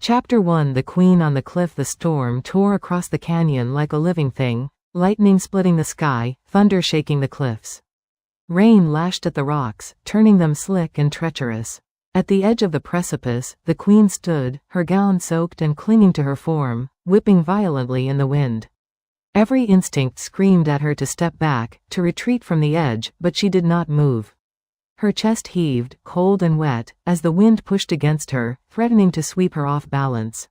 Chapter 1. The Queen on the Cliff. The storm tore across the canyon like a living thing, lightning splitting the sky, thunder shaking the cliffs. Rain lashed at the rocks, turning them slick and treacherous. At the edge of the precipice, the Queen stood, her gown soaked and clinging to her form, whipping violently in the wind. Every instinct screamed at her to step back, to retreat from the edge, but she did not move. Her chest heaved, cold and wet, as the wind pushed against her, threatening to sweep her off balance.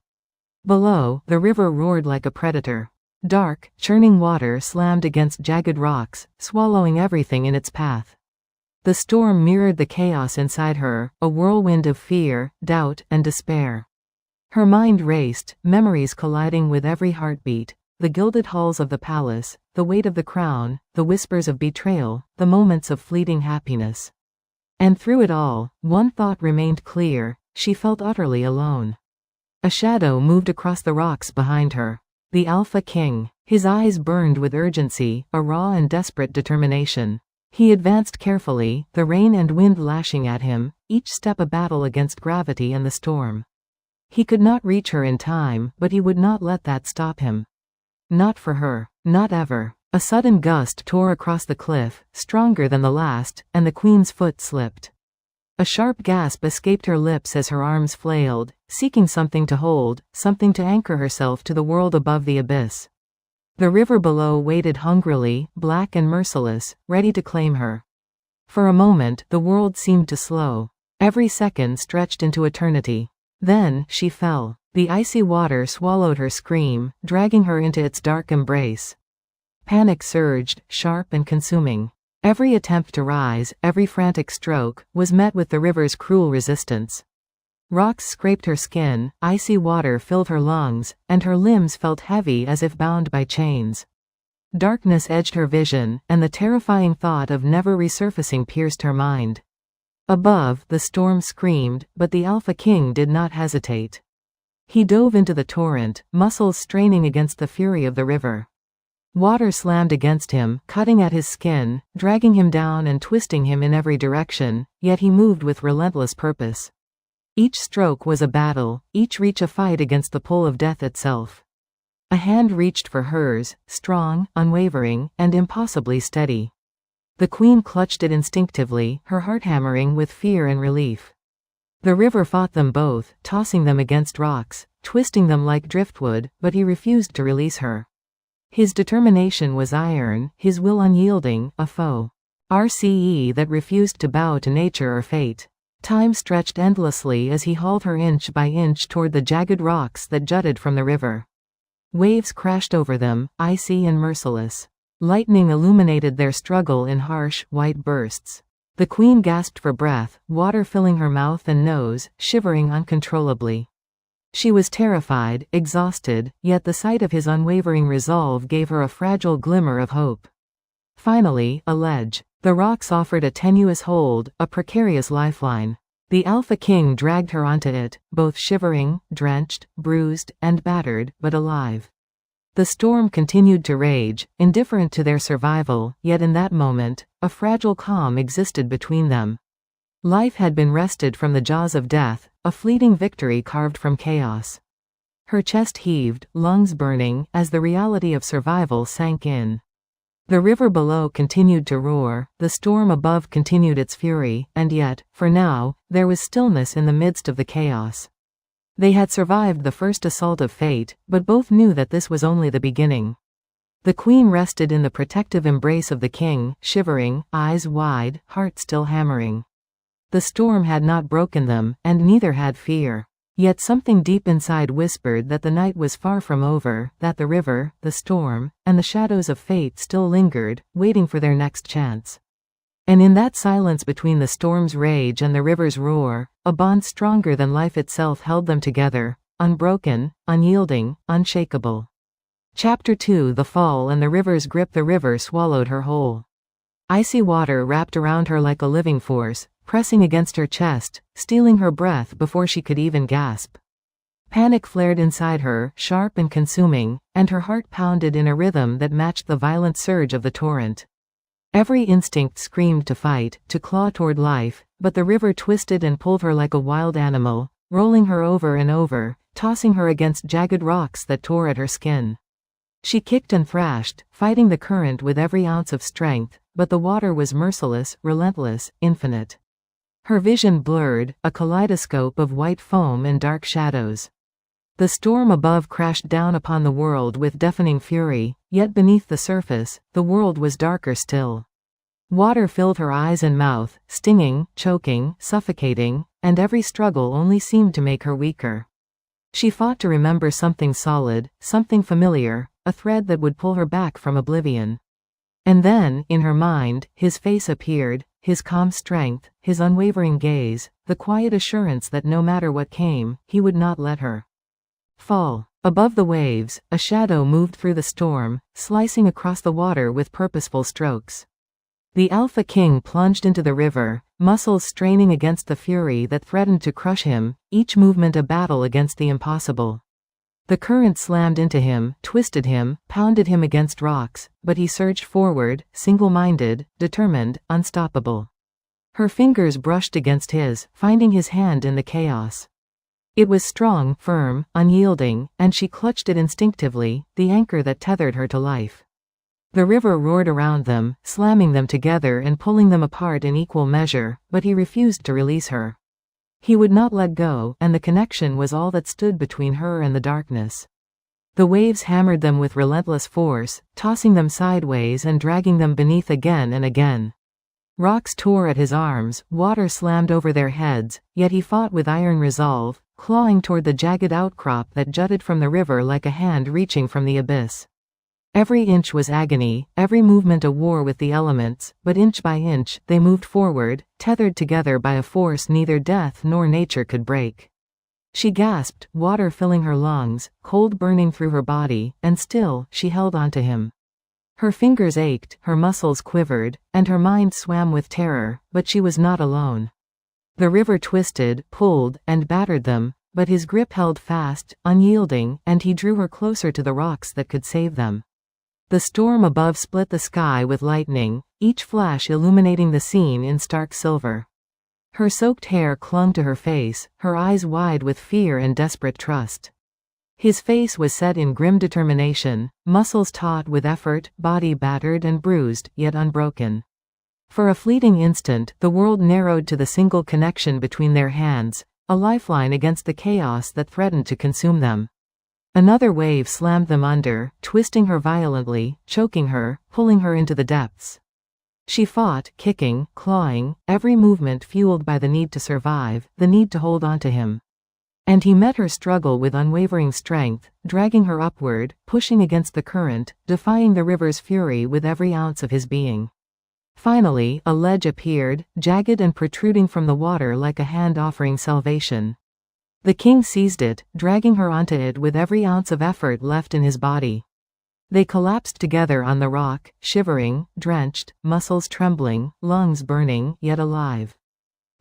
Below, the river roared like a predator. Dark, churning water slammed against jagged rocks, swallowing everything in its path. The storm mirrored the chaos inside her, a whirlwind of fear, doubt, and despair. Her mind raced, memories colliding with every heartbeat. The gilded halls of the palace, the weight of the crown, the whispers of betrayal, the moments of fleeting happiness. And through it all, one thought remained clear: she felt utterly alone. A shadow moved across the rocks behind her. The Alpha King. His eyes burned with urgency, a raw and desperate determination. He advanced carefully, the rain and wind lashing at him, each step a battle against gravity and the storm. He could not reach her in time, but he would not let that stop him. Not for her. Not ever. A sudden gust tore across the cliff, stronger than the last, and the Queen's foot slipped. A sharp gasp escaped her lips as her arms flailed, seeking something to hold, something to anchor herself to the world above the abyss. The river below waited hungrily, black and merciless, ready to claim her. For a moment, the world seemed to slow. Every second stretched into eternity. Then, she fell. The icy water swallowed her scream, dragging her into its dark embrace. Panic surged, sharp and consuming. Every attempt to rise, every frantic stroke, was met with the river's cruel resistance. Rocks scraped her skin, icy water filled her lungs, and her limbs felt heavy as if bound by chains. Darkness edged her vision, and the terrifying thought of never resurfacing pierced her mind. Above, the storm screamed, but the Alpha King did not hesitate. He dove into the torrent, muscles straining against the fury of the river. Water slammed against him, cutting at his skin, dragging him down and twisting him in every direction, yet he moved with relentless purpose. Each stroke was a battle, each reach a fight against the pull of death itself. A hand reached for hers, strong, unwavering, and impossibly steady. The Queen clutched it instinctively, her heart hammering with fear and relief. The river fought them both, tossing them against rocks, twisting them like driftwood, but he refused to release her. His determination was iron, his will unyielding, a foe. RCE that refused to bow to nature or fate. Time stretched endlessly as he hauled her inch by inch toward the jagged rocks that jutted from the river. Waves crashed over them, icy and merciless. Lightning illuminated their struggle in harsh, white bursts. The Queen gasped for breath, water filling her mouth and nose, shivering uncontrollably. She was terrified, exhausted, yet the sight of his unwavering resolve gave her a fragile glimmer of hope. Finally, a ledge. The rocks offered a tenuous hold, a precarious lifeline. The Alpha King dragged her onto it, both shivering, drenched, bruised, and battered, but alive. The storm continued to rage, indifferent to their survival, yet in that moment, a fragile calm existed between them. Life had been wrested from the jaws of death, a fleeting victory carved from chaos. Her chest heaved, lungs burning, as the reality of survival sank in. The river below continued to roar, the storm above continued its fury, and yet, for now, there was stillness in the midst of the chaos. They had survived the first assault of fate, but both knew that this was only the beginning. The Queen rested in the protective embrace of the King, shivering, eyes wide, heart still hammering. The storm had not broken them, and neither had fear. Yet something deep inside whispered that the night was far from over, that the river, the storm, and the shadows of fate still lingered, waiting for their next chance. And in that silence between the storm's rage and the river's roar, a bond stronger than life itself held them together, unbroken, unyielding, unshakable. Chapter 2. The Fall and the River's Grip. The river swallowed her whole. Icy water wrapped around her like a living force, pressing against her chest, stealing her breath before she could even gasp. Panic flared inside her, sharp and consuming, and her heart pounded in a rhythm that matched the violent surge of the torrent. Every instinct screamed to fight, to claw toward life, but the river twisted and pulled her like a wild animal, rolling her over and over, tossing her against jagged rocks that tore at her skin. She kicked and thrashed, fighting the current with every ounce of strength, but the water was merciless, relentless, infinite. Her vision blurred, a kaleidoscope of white foam and dark shadows. The storm above crashed down upon the world with deafening fury, yet beneath the surface, the world was darker still. Water filled her eyes and mouth, stinging, choking, suffocating, and every struggle only seemed to make her weaker. She fought to remember something solid, something familiar, a thread that would pull her back from oblivion. And then, in her mind, his face appeared, his calm strength, his unwavering gaze, the quiet assurance that no matter what came, he would not let her fall. Above the waves, a shadow moved through the storm, slicing across the water with purposeful strokes. The Alpha King plunged into the river, muscles straining against the fury that threatened to crush him, each movement a battle against the impossible. The current slammed into him, twisted him, pounded him against rocks, but he surged forward, single-minded, determined, unstoppable. Her fingers brushed against his, finding his hand in the chaos. It was strong, firm, unyielding, and she clutched it instinctively, the anchor that tethered her to life. The river roared around them, slamming them together and pulling them apart in equal measure, but he refused to release her. He would not let go, and the connection was all that stood between her and the darkness. The waves hammered them with relentless force, tossing them sideways and dragging them beneath again and again. Rocks tore at his arms, water slammed over their heads, yet he fought with iron resolve, clawing toward the jagged outcrop that jutted from the river like a hand reaching from the abyss. Every inch was agony, every movement a war with the elements, but inch by inch, they moved forward, tethered together by a force neither death nor nature could break. She gasped, water filling her lungs, cold burning through her body, and still, she held on to him. Her fingers ached, her muscles quivered, and her mind swam with terror, but she was not alone. The river twisted, pulled, and battered them, but his grip held fast, unyielding, and he drew her closer to the rocks that could save them. The storm above split the sky with lightning, each flash illuminating the scene in stark silver. Her soaked hair clung to her face, her eyes wide with fear and desperate trust. His face was set in grim determination, muscles taut with effort, body battered and bruised, yet unbroken. For a fleeting instant, the world narrowed to the single connection between their hands, a lifeline against the chaos that threatened to consume them. Another wave slammed them under, twisting her violently, choking her, pulling her into the depths. She fought, kicking, clawing, every movement fueled by the need to survive, the need to hold on to him. And he met her struggle with unwavering strength, dragging her upward, pushing against the current, defying the river's fury with every ounce of his being. Finally, a ledge appeared, jagged and protruding from the water like a hand offering salvation. The king seized it, dragging her onto it with every ounce of effort left in his body. They collapsed together on the rock, shivering, drenched, muscles trembling, lungs burning, yet alive.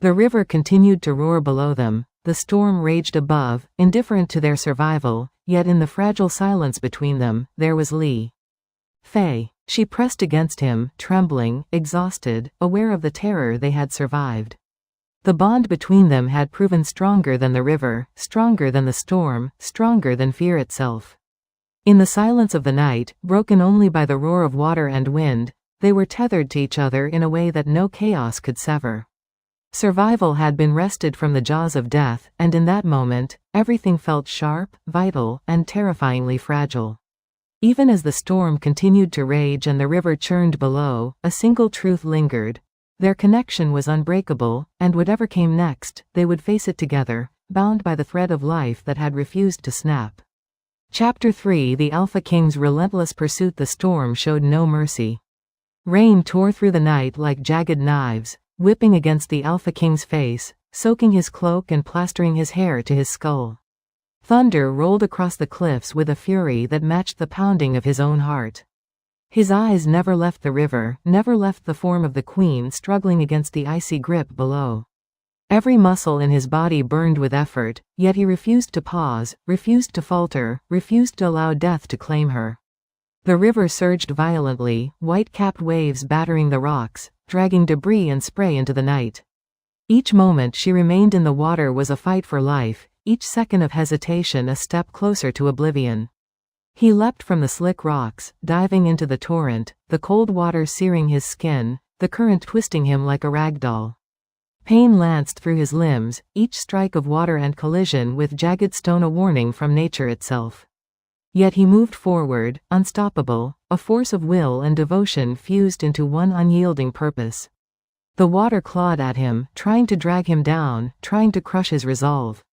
The river continued to roar below them, the storm raged above, indifferent to their survival, yet in the fragile silence between them, there was Li Fei. She pressed against him, trembling, exhausted, aware of the terror they had survived. The bond between them had proven stronger than the river, stronger than the storm, stronger than fear itself. In the silence of the night, broken only by the roar of water and wind, they were tethered to each other in a way that no chaos could sever. Survival had been wrested from the jaws of death, and in that moment, everything felt sharp, vital, and terrifyingly fragile. Even as the storm continued to rage and the river churned below, a single truth lingered. Their connection was unbreakable, and whatever came next, they would face it together, bound by the thread of life that had refused to snap. Chapter 3 The Alpha King's relentless pursuit. The storm showed no mercy. Rain tore through the night like jagged knives, whipping against the Alpha King's face, soaking his cloak and plastering his hair to his skull. Thunder rolled across the cliffs with a fury that matched the pounding of his own heart. His eyes never left the river, never left the form of the queen struggling against the icy grip below. Every muscle in his body burned with effort, yet he refused to pause, refused to falter, refused to allow death to claim her. The river surged violently, white-capped waves battering the rocks, dragging debris and spray into the night. Each moment she remained in the water was a fight for life, each second of hesitation a step closer to oblivion. He leapt from the slick rocks, diving into the torrent, the cold water searing his skin, the current twisting him like a rag doll. Pain lanced through his limbs, each strike of water and collision with jagged stone a warning from nature itself. Yet he moved forward, unstoppable, a force of will and devotion fused into one unyielding purpose. The water clawed at him, trying to drag him down, trying to crush his resolve.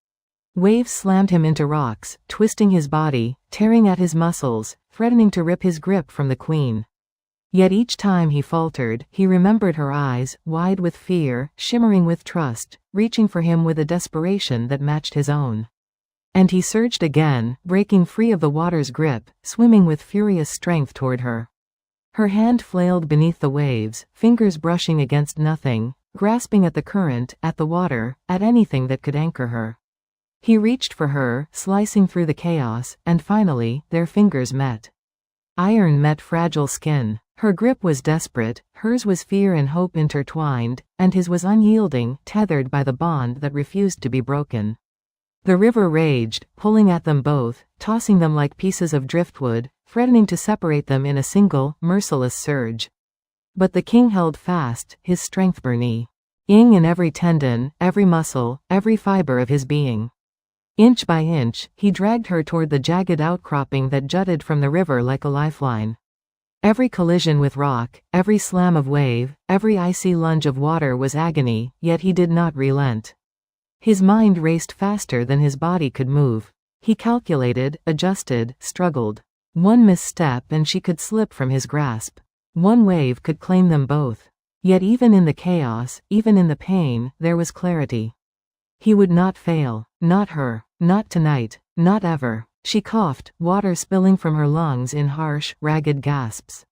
Waves slammed him into rocks, twisting his body, tearing at his muscles, threatening to rip his grip from the queen. Yet each time he faltered, he remembered her eyes, wide with fear, shimmering with trust, reaching for him with a desperation that matched his own. And he surged again, breaking free of the water's grip, swimming with furious strength toward her. Her hand flailed beneath the waves, fingers brushing against nothing, grasping at the current, at the water, at anything that could anchor her. He reached for her, slicing through the chaos, and finally, their fingers met. Iron met fragile skin. Her grip was desperate, hers was fear and hope intertwined, and his was unyielding, tethered by the bond that refused to be broken. The river raged, pulling at them both, tossing them like pieces of driftwood, threatening to separate them in a single, merciless surge. But the king held fast, his strength burning in every tendon, every muscle, every fiber of his being. Inch by inch, he dragged her toward the jagged outcropping that jutted from the river like a lifeline. Every collision with rock, every slam of wave, every icy lunge of water was agony, yet he did not relent. His mind raced faster than his body could move. He calculated, adjusted, struggled. One misstep and she could slip from his grasp. One wave could claim them both. Yet even in the chaos, even in the pain, there was clarity. He would not fail. Not her. Not tonight. Not ever. She coughed, water spilling from her lungs in harsh, ragged gasps.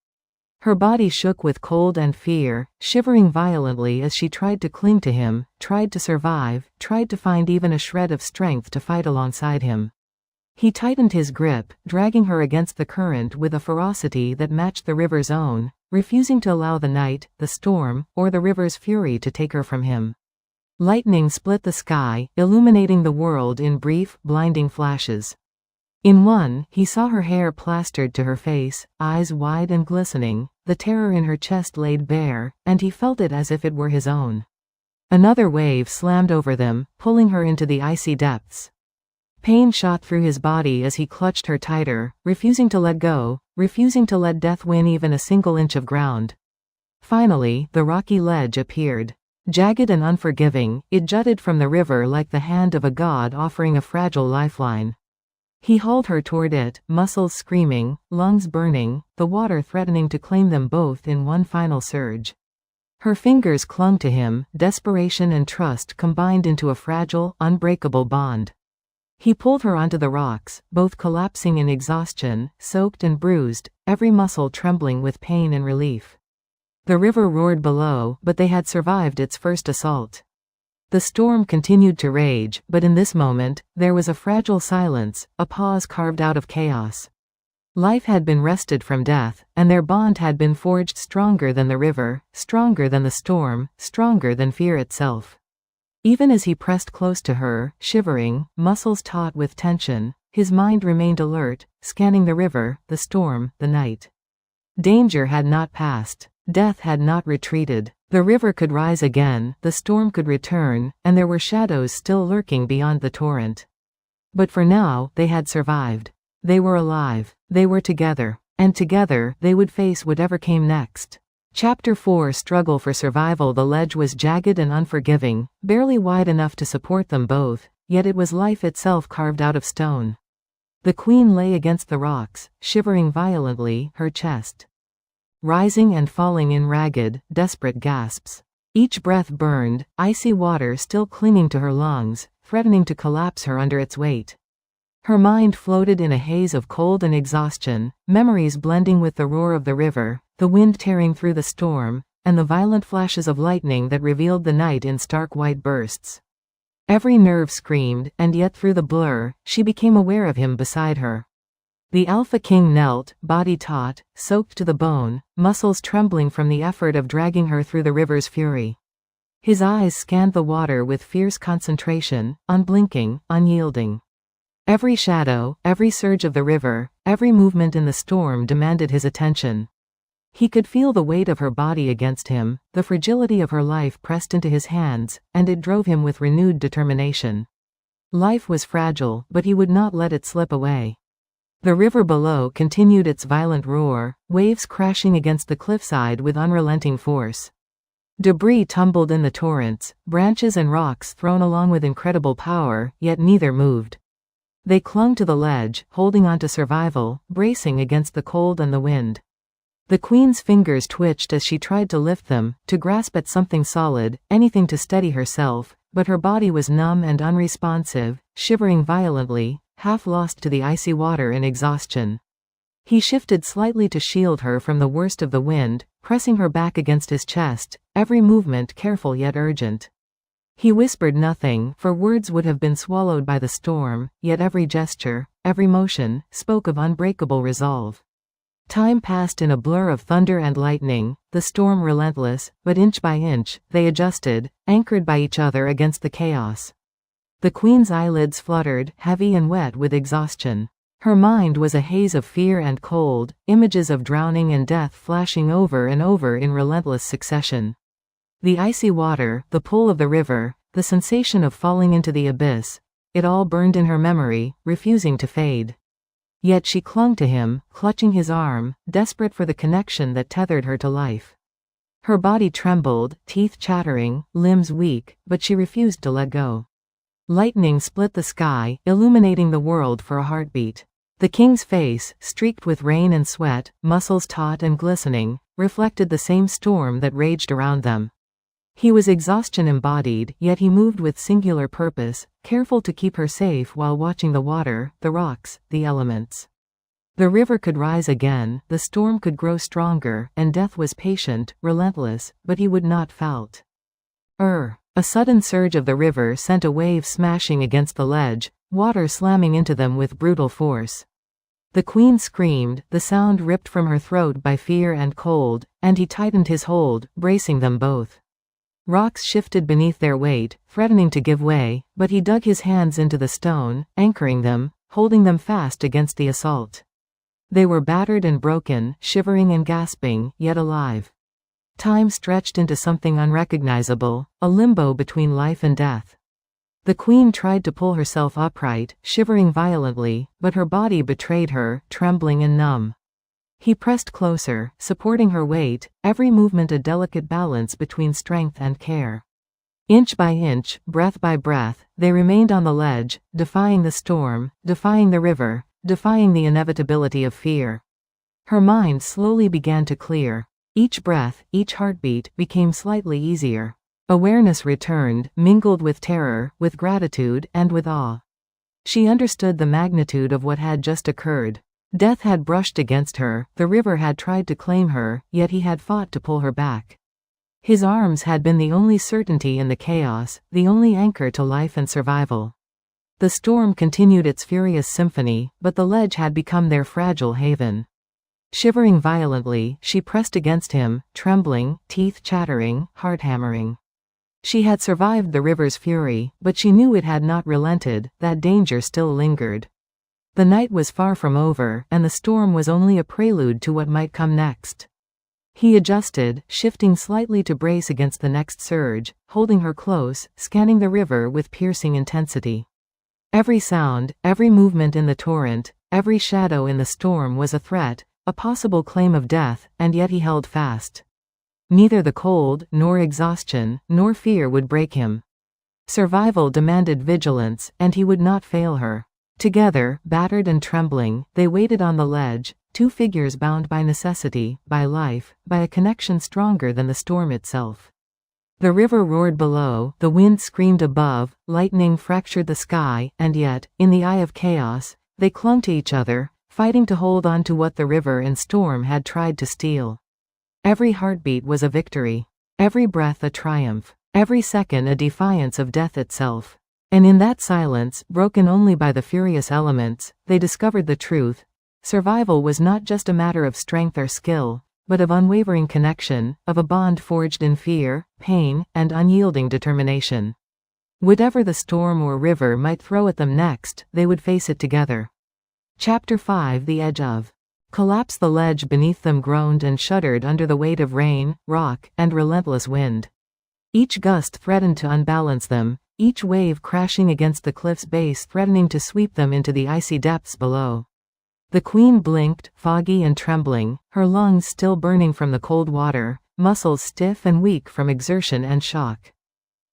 Her body shook with cold and fear, shivering violently as she tried to cling to him, tried to survive, tried to find even a shred of strength to fight alongside him. He tightened his grip, dragging her against the current with a ferocity that matched the river's own, refusing to allow the night, the storm, or the river's fury to take her from him. Lightning split the sky, illuminating the world in brief, blinding flashes. In one, he saw her hair plastered to her face, eyes wide and glistening, the terror in her chest laid bare, and he felt it as if it were his own. Another wave slammed over them, pulling her into the icy depths. Pain shot through his body as he clutched her tighter, refusing to let go, refusing to let death win even a single inch of ground. Finally, the rocky ledge appeared. Jagged and unforgiving, it jutted from the river like the hand of a god offering a fragile lifeline. He hauled her toward it, muscles screaming, lungs burning, the water threatening to claim them both in one final surge. Her fingers clung to him, desperation and trust combined into a fragile, unbreakable bond. He pulled her onto the rocks, both collapsing in exhaustion, soaked and bruised, every muscle trembling with pain and relief. The river roared below, but they had survived its first assault. The storm continued to rage, but in this moment, there was a fragile silence, a pause carved out of chaos. Life had been wrested from death, and their bond had been forged stronger than the river, stronger than the storm, stronger than fear itself. Even as he pressed close to her, shivering, muscles taut with tension, his mind remained alert, scanning the river, the storm, the night. Danger had not passed. Death had not retreated. The river could rise again, the storm could return, and there were shadows still lurking beyond the torrent. But for now, they had survived. They were alive. They were together. And together, they would face whatever came next. Chapter 4 Struggle for Survival. The ledge was jagged and unforgiving, barely wide enough to support them both, yet it was life itself carved out of stone. The queen lay against the rocks, shivering violently, her chest rising and falling in ragged, desperate gasps. Each breath burned, icy water still clinging to her lungs, threatening to collapse her under its weight. Her mind floated in a haze of cold and exhaustion, memories blending with the roar of the river, the wind tearing through the storm, and the violent flashes of lightning that revealed the night in stark white bursts. Every nerve screamed, and yet through the blur, she became aware of him beside her. The Alpha King knelt, body taut, soaked to the bone, muscles trembling from the effort of dragging her through the river's fury. His eyes scanned the water with fierce concentration, unblinking, unyielding. Every shadow, every surge of the river, every movement in the storm demanded his attention. He could feel the weight of her body against him, the fragility of her life pressed into his hands, and it drove him with renewed determination. Life was fragile, but he would not let it slip away. The river below continued its violent roar, waves crashing against the cliffside with unrelenting force. Debris tumbled in the torrents, branches and rocks thrown along with incredible power, yet neither moved. They clung to the ledge, holding on to survival, bracing against the cold and the wind. The queen's fingers twitched as she tried to lift them, to grasp at something solid, anything to steady herself, but her body was numb and unresponsive, shivering violently, half lost to the icy water in exhaustion. He shifted slightly to shield her from the worst of the wind, pressing her back against his chest, every movement careful yet urgent. He whispered nothing, for words would have been swallowed by the storm, yet every gesture, every motion, spoke of unbreakable resolve. Time passed in a blur of thunder and lightning, the storm relentless, but inch by inch, they adjusted, anchored by each other against the chaos. The queen's eyelids fluttered, heavy and wet with exhaustion. Her mind was a haze of fear and cold, images of drowning and death flashing over and over in relentless succession. The icy water, the pull of the river, the sensation of falling into the abyss, it all burned in her memory, refusing to fade. Yet she clung to him, clutching his arm, desperate for the connection that tethered her to life. Her body trembled, teeth chattering, limbs weak, but she refused to let go. Lightning split the sky, illuminating the world for a heartbeat. The king's face, streaked with rain and sweat, muscles taut and glistening, reflected the same storm that raged around them. He was exhaustion embodied, yet he moved with singular purpose, careful to keep her safe while watching the water, the rocks, the elements. The river could rise again, the storm could grow stronger, and death was patient, relentless, but he would not felt. A sudden surge of the river sent a wave smashing against the ledge, water slamming into them with brutal force. The queen screamed, the sound ripped from her throat by fear and cold, and he tightened his hold, bracing them both. Rocks shifted beneath their weight, threatening to give way, but he dug his hands into the stone, anchoring them, holding them fast against the assault. They were battered and broken, shivering and gasping, yet alive. Time stretched into something unrecognizable, a limbo between life and death. The queen tried to pull herself upright, shivering violently, but her body betrayed her, trembling and numb. He pressed closer, supporting her weight, every movement a delicate balance between strength and care. Inch by inch, breath by breath, they remained on the ledge, defying the storm, defying the river, defying the inevitability of fear. Her mind slowly began to clear. Each breath, each heartbeat, became slightly easier. Awareness returned, mingled with terror, with gratitude, and with awe. She understood the magnitude of what had just occurred. Death had brushed against her, the river had tried to claim her, yet he had fought to pull her back. His arms had been the only certainty in the chaos, the only anchor to life and survival. The storm continued its furious symphony, but the ledge had become their fragile haven. Shivering violently, she pressed against him, trembling, teeth chattering, heart hammering. She had survived the river's fury, but she knew it had not relented, that danger still lingered. The night was far from over, and the storm was only a prelude to what might come next. He adjusted, shifting slightly to brace against the next surge, holding her close, scanning the river with piercing intensity. Every sound, every movement in the torrent, every shadow in the storm was a threat, a possible claim of death, and yet he held fast. Neither the cold, nor exhaustion, nor fear would break him. Survival demanded vigilance, and he would not fail her. Together, battered and trembling, they waited on the ledge, two figures bound by necessity, by life, by a connection stronger than the storm itself. The river roared below, the wind screamed above, lightning fractured the sky, and yet, in the eye of chaos, they clung to each other, fighting to hold on to what the river and storm had tried to steal. Every heartbeat was a victory. Every breath a triumph. Every second a defiance of death itself. And in that silence, broken only by the furious elements, they discovered the truth. Survival was not just a matter of strength or skill, but of unwavering connection, of a bond forged in fear, pain, and unyielding determination. Whatever the storm or river might throw at them next, they would face it together. Chapter 5. The edge of collapse. The ledge beneath them groaned and shuddered under the weight of rain, rock, and relentless wind. Each gust threatened to unbalance them, each wave crashing against the cliff's base threatening to sweep them into the icy depths below. The queen blinked, foggy and trembling, her lungs still burning from the cold water, muscles stiff and weak from exertion and shock.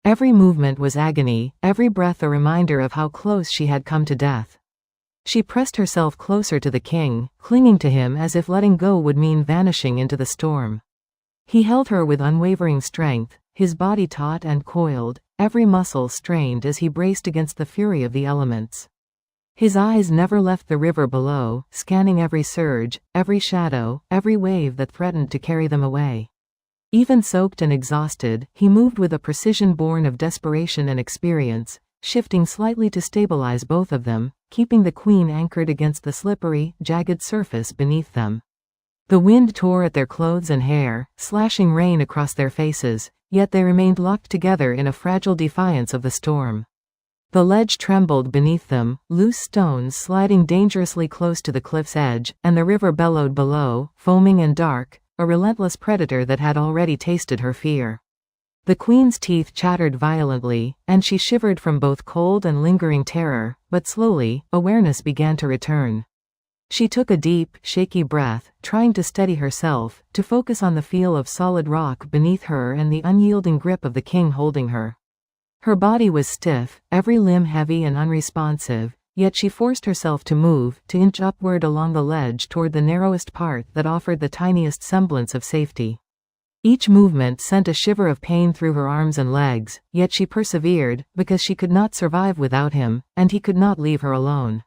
Every movement was agony, every breath a reminder of how close she had come to death. She pressed herself closer to the king, clinging to him as if letting go would mean vanishing into the storm. He held her with unwavering strength, his body taut and coiled, every muscle strained as he braced against the fury of the elements. His eyes never left the river below, scanning every surge, every shadow, every wave that threatened to carry them away. Even soaked and exhausted, he moved with a precision born of desperation and experience, shifting slightly to stabilize both of them, keeping the queen anchored against the slippery, jagged surface beneath them. The wind tore at their clothes and hair, slashing rain across their faces, yet they remained locked together in a fragile defiance of the storm. The ledge trembled beneath them, loose stones sliding dangerously close to the cliff's edge, and the river bellowed below, foaming and dark, a relentless predator that had already tasted her fear. The queen's teeth chattered violently, and she shivered from both cold and lingering terror, but slowly, awareness began to return. She took a deep, shaky breath, trying to steady herself, to focus on the feel of solid rock beneath her and the unyielding grip of the king holding her. Her body was stiff, every limb heavy and unresponsive, yet she forced herself to move, to inch upward along the ledge toward the narrowest part that offered the tiniest semblance of safety. Each movement sent a shiver of pain through her arms and legs, yet she persevered, because she could not survive without him, and he could not leave her alone.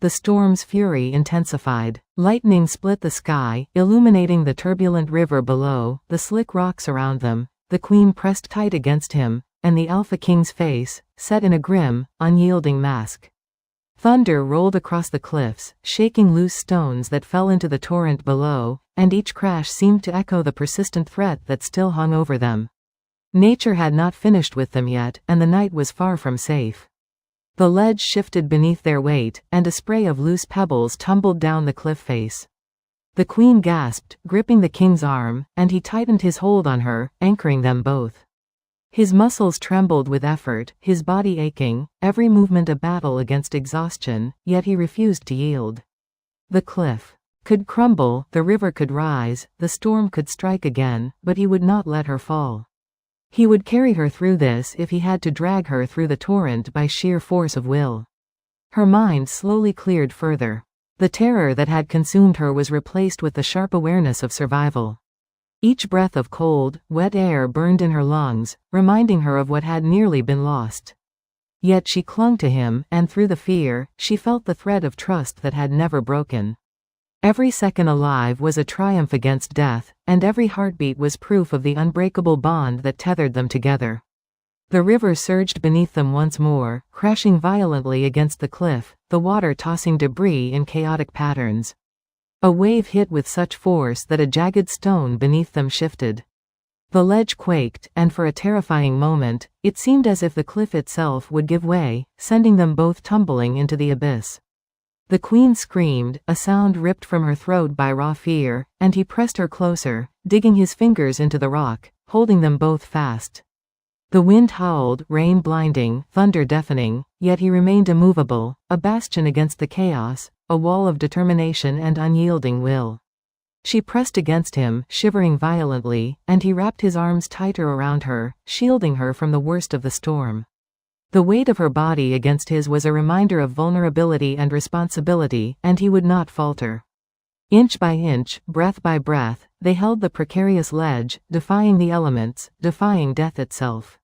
The storm's fury intensified. Lightning split the sky, illuminating the turbulent river below, the slick rocks around them. The queen pressed tight against him, and the Alpha King's face, set in a grim, unyielding mask. Thunder rolled across the cliffs, shaking loose stones that fell into the torrent below, and each crash seemed to echo the persistent threat that still hung over them. Nature had not finished with them yet, and the night was far from safe. The ledge shifted beneath their weight, and a spray of loose pebbles tumbled down the cliff face. The queen gasped, gripping the king's arm, and he tightened his hold on her, anchoring them both. His muscles trembled with effort, his body aching, every movement a battle against exhaustion, yet he refused to yield. The cliff could crumble, the river could rise, the storm could strike again, but he would not let her fall. He would carry her through this if he had to drag her through the torrent by sheer force of will. Her mind slowly cleared further. The terror that had consumed her was replaced with the sharp awareness of survival. Each breath of cold, wet air burned in her lungs, reminding her of what had nearly been lost. Yet she clung to him, and through the fear, she felt the thread of trust that had never broken. Every second alive was a triumph against death, and every heartbeat was proof of the unbreakable bond that tethered them together. The river surged beneath them once more, crashing violently against the cliff, the water tossing debris in chaotic patterns. A wave hit with such force that a jagged stone beneath them shifted. The ledge quaked, and for a terrifying moment, it seemed as if the cliff itself would give way, sending them both tumbling into the abyss. The queen screamed, a sound ripped from her throat by raw fear, and he pressed her closer, digging his fingers into the rock, holding them both fast. The wind howled, rain blinding, thunder deafening, yet he remained immovable, a bastion against the chaos, a wall of determination and unyielding will. She pressed against him, shivering violently, and he wrapped his arms tighter around her, shielding her from the worst of the storm. The weight of her body against his was a reminder of vulnerability and responsibility, and he would not falter. Inch by inch, breath by breath, they held the precarious ledge, defying the elements, defying death itself.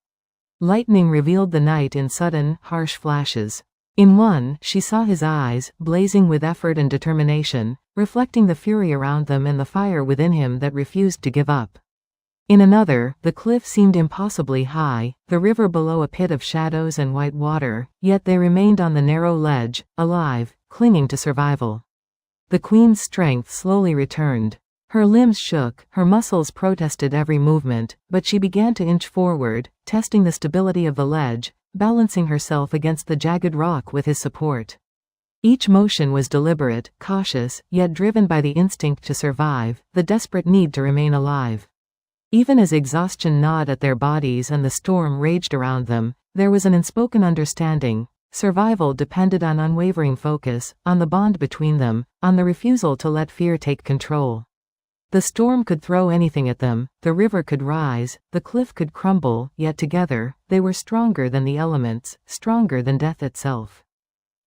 Lightning revealed the night in sudden, harsh flashes. In one, she saw his eyes, blazing with effort and determination, reflecting the fury around them and the fire within him that refused to give up. In another, the cliff seemed impossibly high, the river below a pit of shadows and white water, yet they remained on the narrow ledge, alive, clinging to survival. The queen's strength slowly returned. Her limbs shook, her muscles protested every movement, but she began to inch forward, testing the stability of the ledge, balancing herself against the jagged rock with his support. Each motion was deliberate, cautious, yet driven by the instinct to survive, the desperate need to remain alive. Even as exhaustion gnawed at their bodies and the storm raged around them, there was an unspoken understanding. Survival depended on unwavering focus, on the bond between them, on the refusal to let fear take control. The storm could throw anything at them, the river could rise, the cliff could crumble, yet together, they were stronger than the elements, stronger than death itself.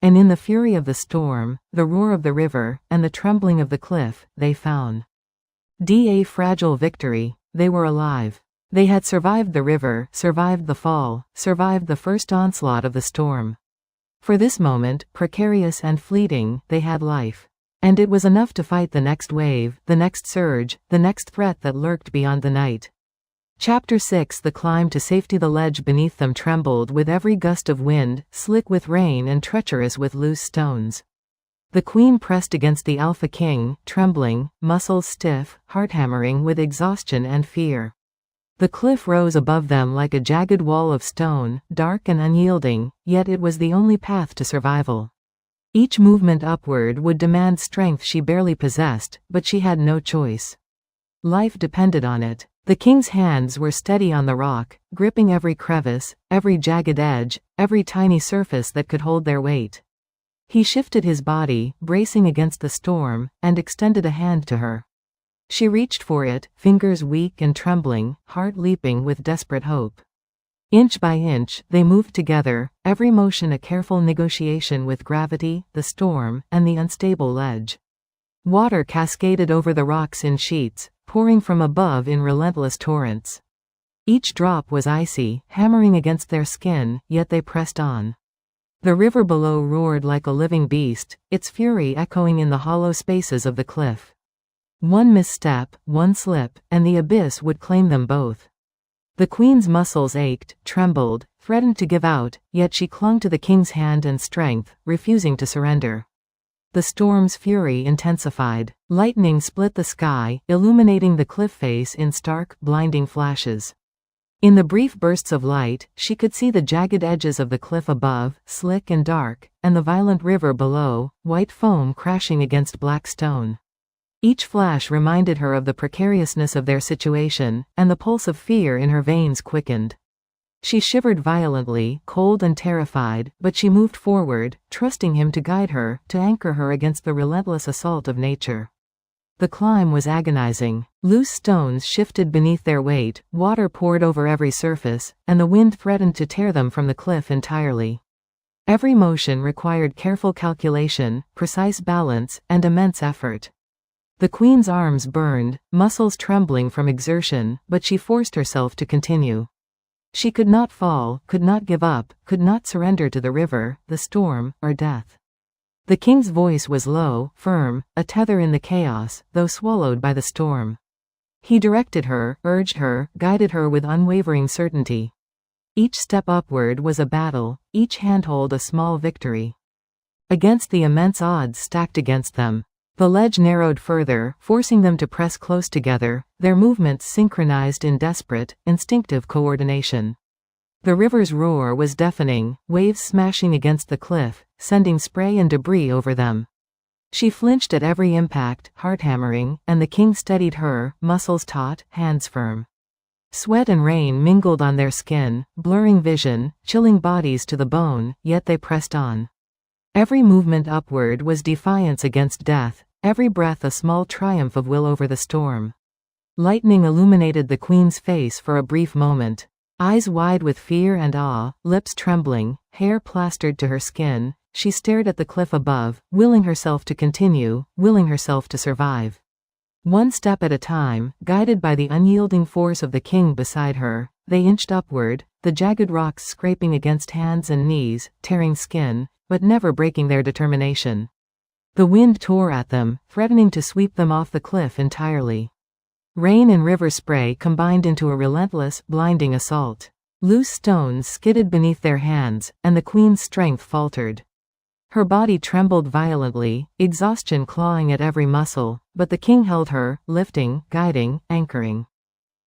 And in the fury of the storm, the roar of the river, and the trembling of the cliff, they found a fragile victory. They were alive. They had survived the river, survived the fall, survived the first onslaught of the storm. For this moment, precarious and fleeting, they had life. And it was enough to fight the next wave, the next surge, the next threat that lurked beyond the night. Chapter 6. The climb to safety. The ledge beneath them trembled with every gust of wind, slick with rain and treacherous with loose stones. The queen pressed against the Alpha King, trembling, muscles stiff, heart hammering with exhaustion and fear. The cliff rose above them like a jagged wall of stone, dark and unyielding, yet it was the only path to survival. Each movement upward would demand strength she barely possessed, but she had no choice. Life depended on it. The king's hands were steady on the rock, gripping every crevice, every jagged edge, every tiny surface that could hold their weight. He shifted his body, bracing against the storm, and extended a hand to her. She reached for it, fingers weak and trembling, heart leaping with desperate hope. Inch by inch, they moved together, every motion a careful negotiation with gravity, the storm, and the unstable ledge. Water cascaded over the rocks in sheets, pouring from above in relentless torrents. Each drop was icy, hammering against their skin, yet they pressed on. The river below roared like a living beast, its fury echoing in the hollow spaces of the cliff. One misstep, one slip, and the abyss would claim them both. The queen's muscles ached, trembled, threatened to give out, yet she clung to the king's hand and strength, refusing to surrender. The storm's fury intensified. Lightning split the sky, illuminating the cliff face in stark, blinding flashes. In the brief bursts of light, she could see the jagged edges of the cliff above, slick and dark, and the violent river below, white foam crashing against black stone. Each flash reminded her of the precariousness of their situation, and the pulse of fear in her veins quickened. She shivered violently, cold and terrified, but she moved forward, trusting him to guide her, to anchor her against the relentless assault of nature. The climb was agonizing. Loose stones shifted beneath their weight, water poured over every surface, and the wind threatened to tear them from the cliff entirely. Every motion required careful calculation, precise balance, and immense effort. The queen's arms burned, muscles trembling from exertion, but she forced herself to continue. She could not fall, could not give up, could not surrender to the river, the storm, or death. The king's voice was low, firm, a tether in the chaos, though swallowed by the storm. He directed her, urged her, guided her with unwavering certainty. Each step upward was a battle, each handhold a small victory. Against the immense odds stacked against them, the ledge narrowed further, forcing them to press close together, their movements synchronized in desperate, instinctive coordination. The river's roar was deafening, waves smashing against the cliff, sending spray and debris over them. She flinched at every impact, heart hammering, and the king steadied her, muscles taut, hands firm. Sweat and rain mingled on their skin, blurring vision, chilling bodies to the bone, yet they pressed on. Every movement upward was defiance against death, every breath a small triumph of will over the storm. Lightning illuminated the queen's face for a brief moment. Eyes wide with fear and awe, lips trembling, hair plastered to her skin, she stared at the cliff above, willing herself to continue, willing herself to survive. One step at a time, guided by the unyielding force of the king beside her, they inched upward, the jagged rocks scraping against hands and knees, tearing skin, but never breaking their determination. The wind tore at them, threatening to sweep them off the cliff entirely. Rain and river spray combined into a relentless, blinding assault. Loose stones skidded beneath their hands, and the queen's strength faltered. Her body trembled violently, exhaustion clawing at every muscle, but the king held her, lifting, guiding, anchoring.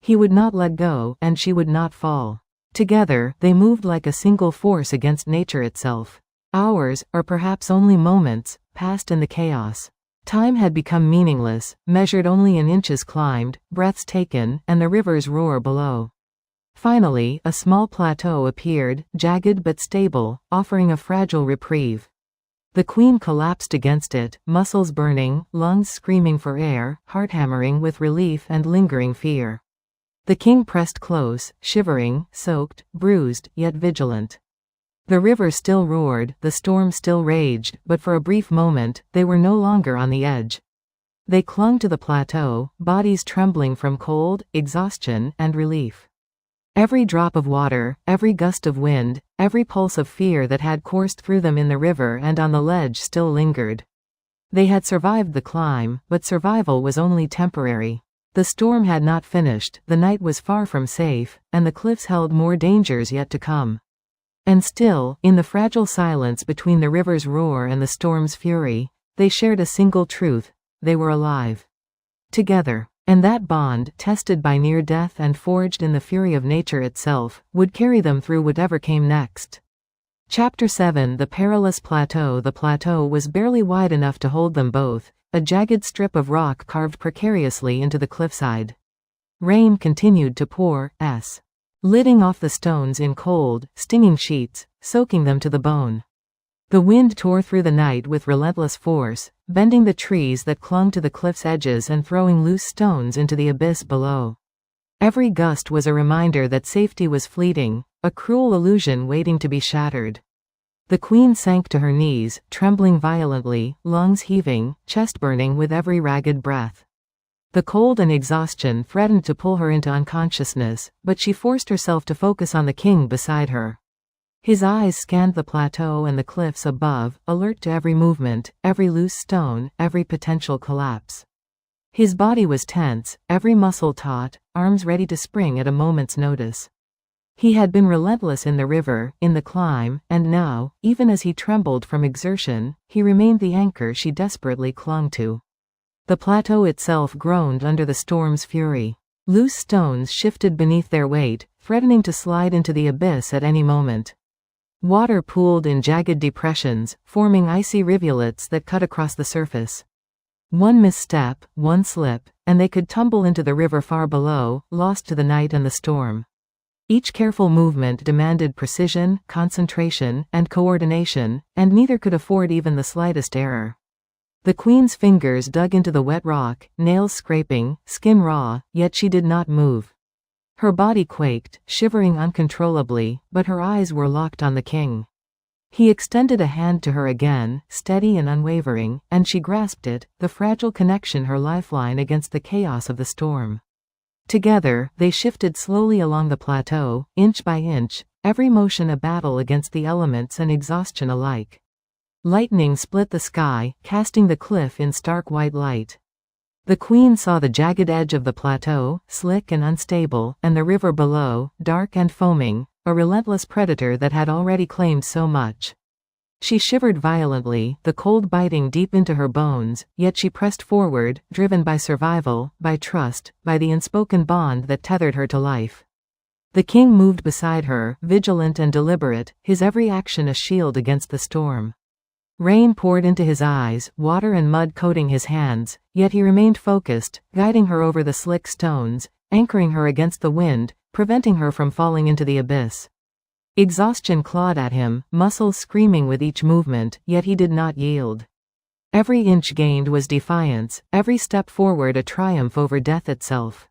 He would not let go, and she would not fall. Together, they moved like a single force against nature itself. Hours, or perhaps only moments, passed in the chaos. Time had become meaningless, measured only in inches climbed, breaths taken, and the river's roar below. Finally, a small plateau appeared, jagged but stable, offering a fragile reprieve. The queen collapsed against it, muscles burning, lungs screaming for air, heart hammering with relief and lingering fear. The king pressed close, shivering, soaked, bruised, yet vigilant. The river still roared, the storm still raged, but for a brief moment, they were no longer on the edge. They clung to the plateau, bodies trembling from cold, exhaustion, and relief. Every drop of water, every gust of wind, every pulse of fear that had coursed through them in the river and on the ledge still lingered. They had survived the climb, but survival was only temporary. The storm had not finished, the night was far from safe, and the cliffs held more dangers yet to come. And still, in the fragile silence between the river's roar and the storm's fury, they shared a single truth: they were alive. Together. And that bond, tested by near death and forged in the fury of nature itself, would carry them through whatever came next. Chapter 7: The Perilous Plateau. The plateau was barely wide enough to hold them both, a jagged strip of rock carved precariously into the cliffside. Rain continued to pour, litting off the stones in cold, stinging sheets, soaking them to the bone. The wind tore through the night with relentless force, bending the trees that clung to the cliff's edges and throwing loose stones into the abyss below. Every gust was a reminder that safety was fleeting, a cruel illusion waiting to be shattered. The queen sank to her knees, trembling violently, lungs heaving, chest burning with every ragged breath. The cold and exhaustion threatened to pull her into unconsciousness, but she forced herself to focus on the king beside her. His eyes scanned the plateau and the cliffs above, alert to every movement, every loose stone, every potential collapse. His body was tense, every muscle taut, arms ready to spring at a moment's notice. He had been relentless in the river, in the climb, and now, even as he trembled from exertion, he remained the anchor she desperately clung to. The plateau itself groaned under the storm's fury. Loose stones shifted beneath their weight, threatening to slide into the abyss at any moment. Water pooled in jagged depressions, forming icy rivulets that cut across the surface. One misstep, one slip, and they could tumble into the river far below, lost to the night and the storm. Each careful movement demanded precision, concentration, and coordination, and neither could afford even the slightest error. The queen's fingers dug into the wet rock, nails scraping, skin raw, yet she did not move. Her body quaked, shivering uncontrollably, but her eyes were locked on the king. He extended a hand to her again, steady and unwavering, and she grasped it, the fragile connection her lifeline against the chaos of the storm. Together, they shifted slowly along the plateau, inch by inch, every motion a battle against the elements and exhaustion alike. Lightning split the sky, casting the cliff in stark white light. The queen saw the jagged edge of the plateau, slick and unstable, and the river below, dark and foaming, a relentless predator that had already claimed so much. She shivered violently, the cold biting deep into her bones, yet she pressed forward, driven by survival, by trust, by the unspoken bond that tethered her to life. The king moved beside her, vigilant and deliberate, his every action a shield against the storm. Rain poured into his eyes, water and mud coating his hands, yet he remained focused, guiding her over the slick stones, anchoring her against the wind, preventing her from falling into the abyss. Exhaustion clawed at him, muscles screaming with each movement, yet he did not yield. Every inch gained was defiance, every step forward a triumph over death itself.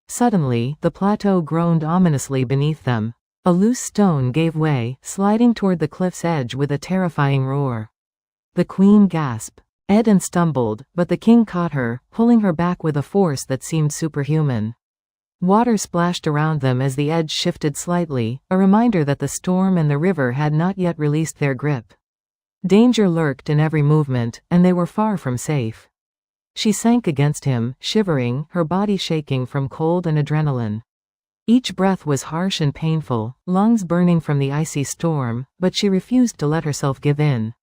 Suddenly, the plateau groaned ominously beneath them. A loose stone gave way, sliding toward the cliff's edge with a terrifying roar. The queen gasped. Ed stumbled, but the king caught her, pulling her back with a force that seemed superhuman. Water splashed around them as the edge shifted slightly, a reminder that the storm and the river had not yet released their grip. Danger lurked in every movement, and they were far from safe. She sank against him, shivering, her body shaking from cold and adrenaline. Each breath was harsh and painful, lungs burning from the icy storm, but she refused to let herself give in.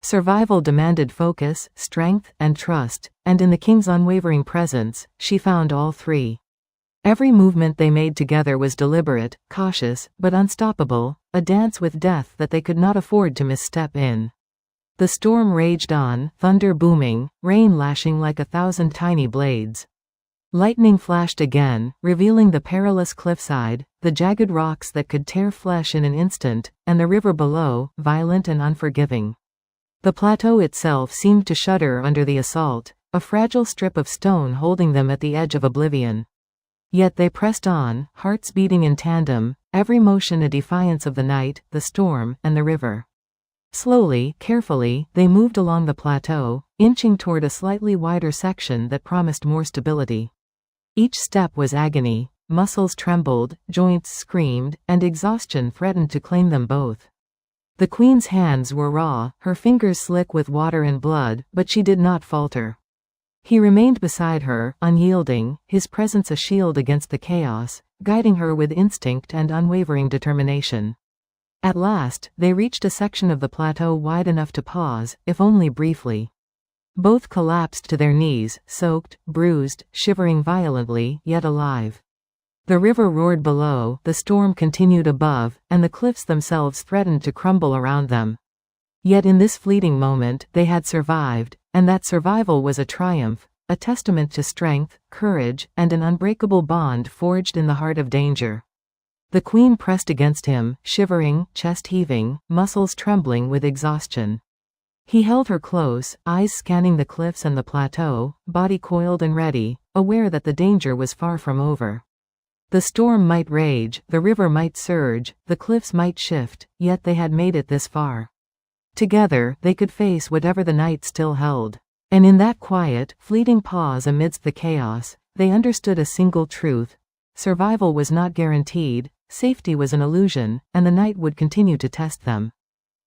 Survival demanded focus, strength, and trust, and in the king's unwavering presence, she found all three. Every movement they made together was deliberate, cautious, but unstoppable, a dance with death that they could not afford to misstep in. The storm raged on, thunder booming, rain lashing like 1,000 tiny blades. Lightning flashed again, revealing the perilous cliffside, the jagged rocks that could tear flesh in an instant, and the river below, violent and unforgiving. The plateau itself seemed to shudder under the assault, a fragile strip of stone holding them at the edge of oblivion. Yet they pressed on, hearts beating in tandem, every motion a defiance of the night, the storm, and the river. Slowly, carefully, they moved along the plateau, inching toward a slightly wider section that promised more stability. Each step was agony, muscles trembled, joints screamed, and exhaustion threatened to claim them both. The queen's hands were raw, her fingers slick with water and blood, but she did not falter. He remained beside her, unyielding, his presence a shield against the chaos, guiding her with instinct and unwavering determination. At last, they reached a section of the plateau wide enough to pause, if only briefly. Both collapsed to their knees, soaked, bruised, shivering violently, yet alive. The river roared below, the storm continued above, and the cliffs themselves threatened to crumble around them. Yet in this fleeting moment, they had survived, and that survival was a triumph, a testament to strength, courage, and an unbreakable bond forged in the heart of danger. The queen pressed against him, shivering, chest heaving, muscles trembling with exhaustion. He held her close, eyes scanning the cliffs and the plateau, body coiled and ready, aware that the danger was far from over. The storm might rage, the river might surge, the cliffs might shift, yet they had made it this far. Together, they could face whatever the night still held. And in that quiet, fleeting pause amidst the chaos, they understood a single truth. Survival was not guaranteed, safety was an illusion, and the night would continue to test them.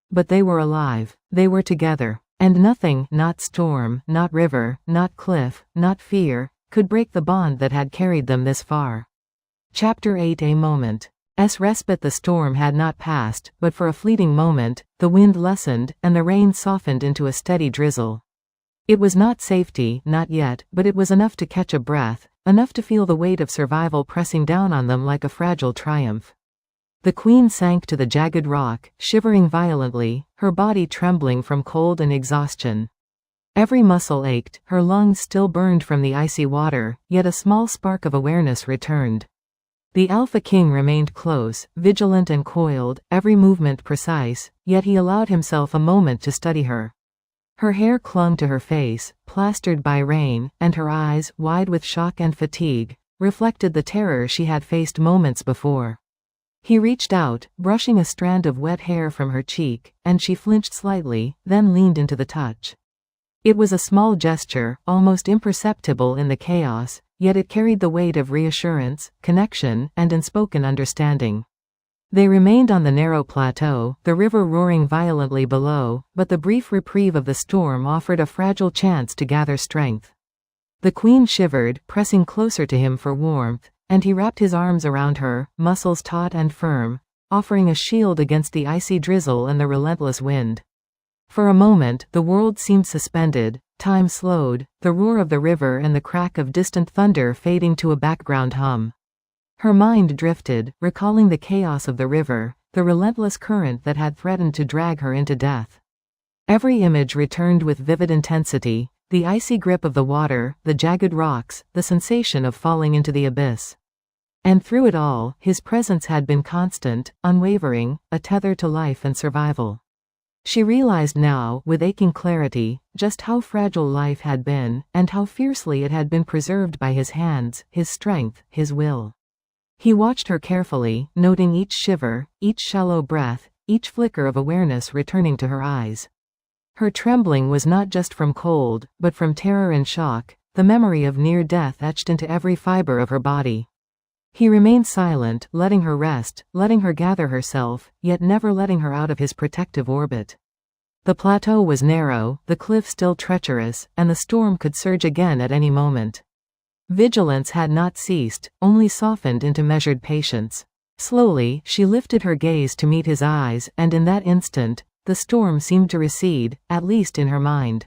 But they were alive, they were together, and nothing, not storm, not river, not cliff, not fear, could break the bond that had carried them this far. Chapter 8. A moment. Respite. The storm had not passed, but for a fleeting moment, the wind lessened, and the rain softened into a steady drizzle. It was not safety, not yet, but it was enough to catch a breath, enough to feel the weight of survival pressing down on them like a fragile triumph. The queen sank to the jagged rock, shivering violently, her body trembling from cold and exhaustion. Every muscle ached, her lungs still burned from the icy water, yet a small spark of awareness returned. The Alpha King remained close, vigilant and coiled, every movement precise, yet he allowed himself a moment to study her. Her hair clung to her face, plastered by rain, and her eyes, wide with shock and fatigue, reflected the terror she had faced moments before. He reached out, brushing a strand of wet hair from her cheek, and she flinched slightly, then leaned into the touch. It was a small gesture, almost imperceptible in the chaos, yet it carried the weight of reassurance, connection, and unspoken understanding. They remained on the narrow plateau, the river roaring violently below, but the brief reprieve of the storm offered a fragile chance to gather strength. The queen shivered, pressing closer to him for warmth, and he wrapped his arms around her, muscles taut and firm, offering a shield against the icy drizzle and the relentless wind. For a moment, the world seemed suspended, time slowed, the roar of the river and the crack of distant thunder fading to a background hum. Her mind drifted, recalling the chaos of the river, the relentless current that had threatened to drag her into death. Every image returned with vivid intensity, the icy grip of the water, the jagged rocks, the sensation of falling into the abyss. And through it all, his presence had been constant, unwavering, a tether to life and survival. She realized now, with aching clarity, just how fragile life had been, and how fiercely it had been preserved by his hands, his strength, his will. He watched her carefully, noting each shiver, each shallow breath, each flicker of awareness returning to her eyes. Her trembling was not just from cold, but from terror and shock, the memory of near death etched into every fiber of her body. He remained silent, letting her rest, letting her gather herself, yet never letting her out of his protective orbit. The plateau was narrow, the cliff still treacherous, and the storm could surge again at any moment. Vigilance had not ceased, only softened into measured patience. Slowly, she lifted her gaze to meet his eyes, and in that instant, The storm seemed to recede, at least in her mind.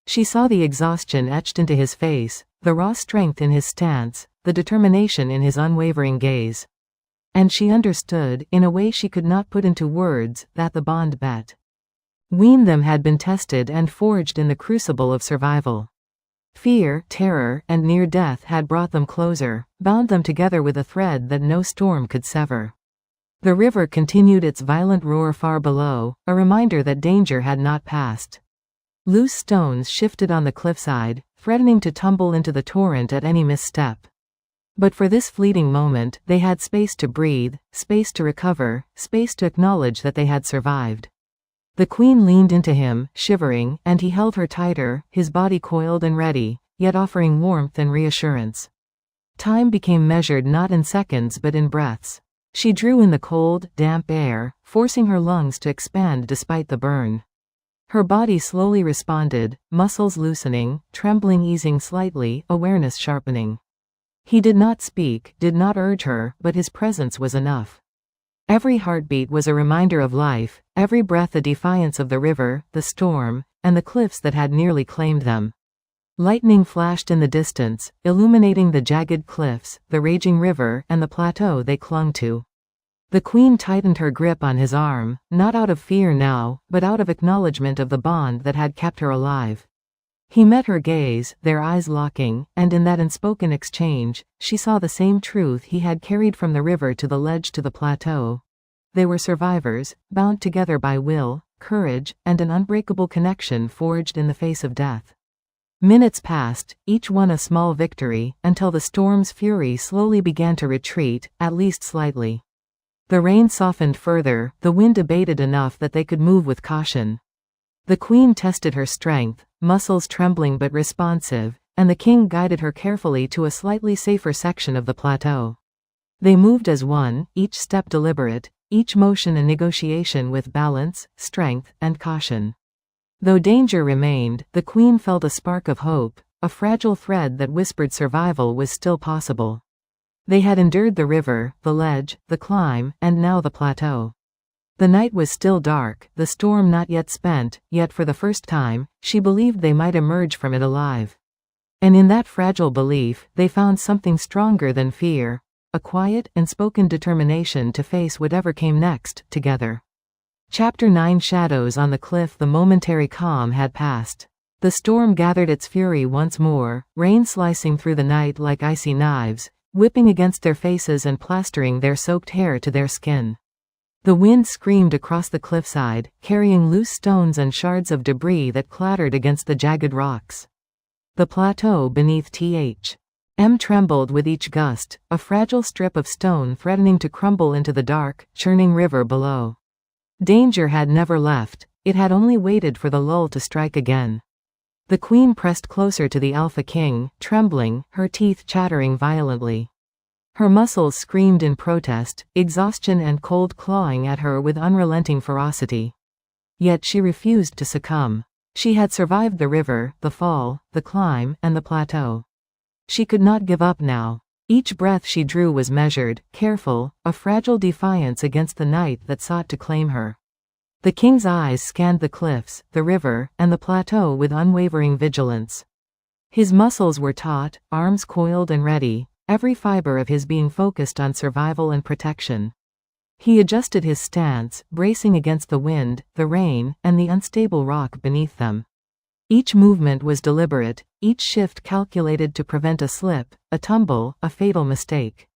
She saw the exhaustion etched into his face, the raw strength in his stance, the determination in his unwavering gaze. And she understood, in a way she could not put into words, that the bond between them had been tested and forged in the crucible of survival. Fear, terror, and near death had brought them closer, bound them together with a thread that no storm could sever. The river continued its violent roar far below, a reminder that danger had not passed. Loose stones shifted on the cliffside, threatening to tumble into the torrent at any misstep. But for this fleeting moment, they had space to breathe, space to recover, space to acknowledge that they had survived. The queen leaned into him, shivering, and he held her tighter, his body coiled and ready, yet offering warmth and reassurance. Time became measured not in seconds but in breaths. She drew in the cold, damp air, forcing her lungs to expand despite the burn. Her body slowly responded, muscles loosening, trembling easing slightly, awareness sharpening. He did not speak, did not urge her, but his presence was enough. Every heartbeat was a reminder of life, every breath a defiance of the river, the storm, and the cliffs that had nearly claimed them. Lightning flashed in the distance, illuminating the jagged cliffs, the raging river, and the plateau they clung to. The queen tightened her grip on his arm, not out of fear now, but out of acknowledgement of the bond that had kept her alive. He met her gaze, their eyes locking, and in that unspoken exchange, she saw the same truth he had carried from the river to the ledge to the plateau. They were survivors, bound together by will, courage, and an unbreakable connection forged in the face of death. Minutes passed, each one a small victory, until the storm's fury slowly began to retreat, at least slightly. The rain softened further, the wind abated enough that they could move with caution. The queen tested her strength, muscles trembling but responsive, and the king guided her carefully to a slightly safer section of the plateau. They moved as one, each step deliberate, each motion a negotiation with balance, strength, and caution. Though danger remained, the queen felt a spark of hope, a fragile thread that whispered survival was still possible. They had endured the river, the ledge, the climb, and now the plateau. The night was still dark, the storm not yet spent, yet for the first time, she believed they might emerge from it alive. And in that fragile belief, they found something stronger than fear, a quiet and spoken determination to face whatever came next, together. Chapter 9 Shadows on the cliff. The momentary calm had passed. The storm gathered its fury once more, rain slicing through the night like icy knives, whipping against their faces and plastering their soaked hair to their skin. The wind screamed across the cliffside, carrying loose stones and shards of debris that clattered against the jagged rocks. The plateau beneath T.H.M. trembled with each gust, a fragile strip of stone threatening to crumble into the dark, churning river below. Danger had never left, it had only waited for the lull to strike again. The queen pressed closer to the Alpha King, trembling, her teeth chattering violently. Her muscles screamed in protest, exhaustion and cold clawing at her with unrelenting ferocity. Yet she refused to succumb. She had survived the river, the fall, the climb, and the plateau. She could not give up now. Each breath she drew was measured, careful, a fragile defiance against the night that sought to claim her. The king's eyes scanned the cliffs, the river, and the plateau with unwavering vigilance. His muscles were taut, arms coiled and ready, every fiber of his being focused on survival and protection. He adjusted his stance, bracing against the wind, the rain, and the unstable rock beneath them. Each movement was deliberate, each shift calculated to prevent a slip, a tumble, a fatal mistake.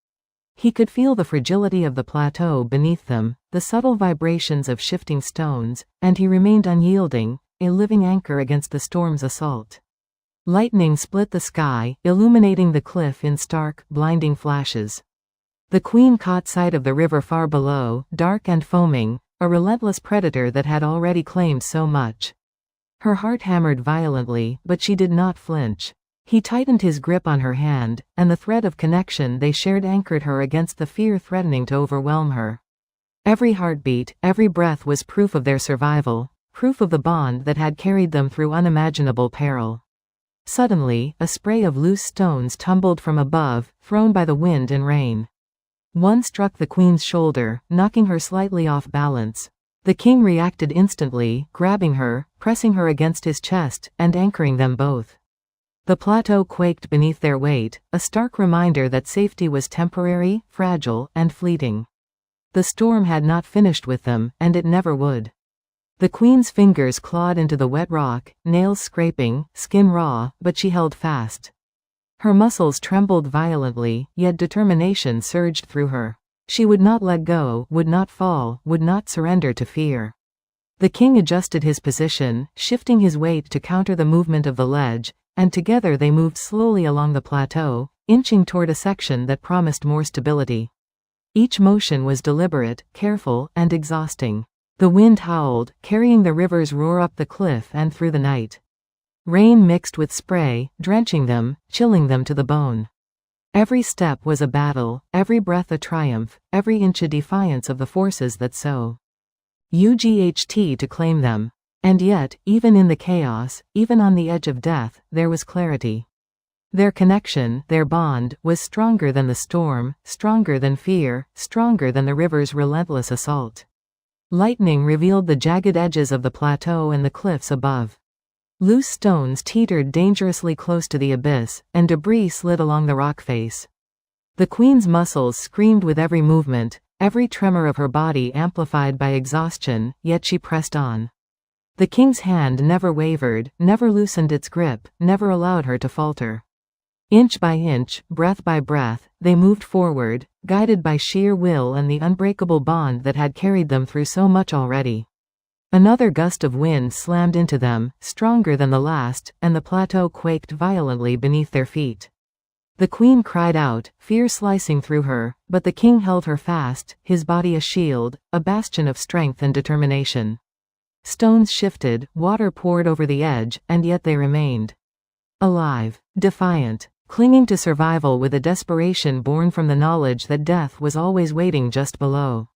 He could feel the fragility of the plateau beneath them, the subtle vibrations of shifting stones, and he remained unyielding, a living anchor against the storm's assault. Lightning split the sky, illuminating the cliff in stark, blinding flashes. The queen caught sight of the river far below, dark and foaming, a relentless predator that had already claimed so much. Her heart hammered violently, but she did not flinch. He tightened his grip on her hand, and the thread of connection they shared anchored her against the fear threatening to overwhelm her. Every heartbeat, every breath was proof of their survival, proof of the bond that had carried them through unimaginable peril. Suddenly, a spray of loose stones tumbled from above, thrown by the wind and rain. One struck the queen's shoulder, knocking her slightly off balance. The king reacted instantly, grabbing her, pressing her against his chest, and anchoring them both. The plateau quaked beneath their weight, a stark reminder that safety was temporary, fragile, and fleeting. The storm had not finished with them, and it never would. The queen's fingers clawed into the wet rock, nails scraping, skin raw, but she held fast. Her muscles trembled violently, yet determination surged through her. She would not let go, would not fall, would not surrender to fear. The king adjusted his position, shifting his weight to counter the movement of the ledge, and together they moved slowly along the plateau, inching toward a section that promised more stability. Each motion was deliberate, careful, and exhausting. The wind howled, carrying the river's roar up the cliff and through the night. Rain mixed with spray, drenching them, chilling them to the bone. Every step was a battle, every breath a triumph, every inch a defiance of the forces that so UGHT to claim them. And yet, even in the chaos, even on the edge of death, there was clarity. Their connection, their bond, was stronger than the storm, stronger than fear, stronger than the river's relentless assault. Lightning revealed the jagged edges of the plateau and the cliffs above. Loose stones teetered dangerously close to the abyss, and debris slid along the rock face. The queen's muscles screamed with every movement, every tremor of her body amplified by exhaustion, yet she pressed on. The king's hand never wavered, never loosened its grip, never allowed her to falter. Inch by inch, breath by breath, they moved forward, guided by sheer will and the unbreakable bond that had carried them through so much already. Another gust of wind slammed into them, stronger than the last, and the plateau quaked violently beneath their feet. The queen cried out, fear slicing through her, but the king held her fast, his body a shield, a bastion of strength and determination. Stones shifted, water poured over the edge, and yet they remained. Alive, defiant, clinging to survival with a desperation born from the knowledge that death was always waiting just below.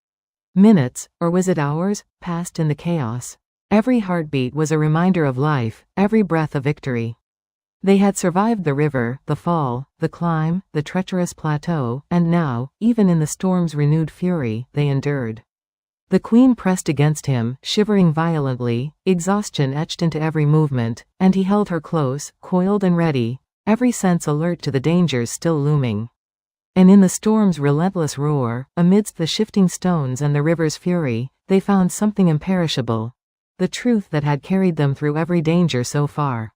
Minutes, or was it hours, passed in the chaos. Every heartbeat was a reminder of life, every breath a victory. They had survived the river, the fall, the climb, the treacherous plateau, and now, even in the storm's renewed fury, they endured. The queen pressed against him, shivering violently, exhaustion etched into every movement, and he held her close, coiled and ready, every sense alert to the dangers still looming. And in the storm's relentless roar, amidst the shifting stones and the river's fury, they found something imperishable. The truth that had carried them through every danger so far.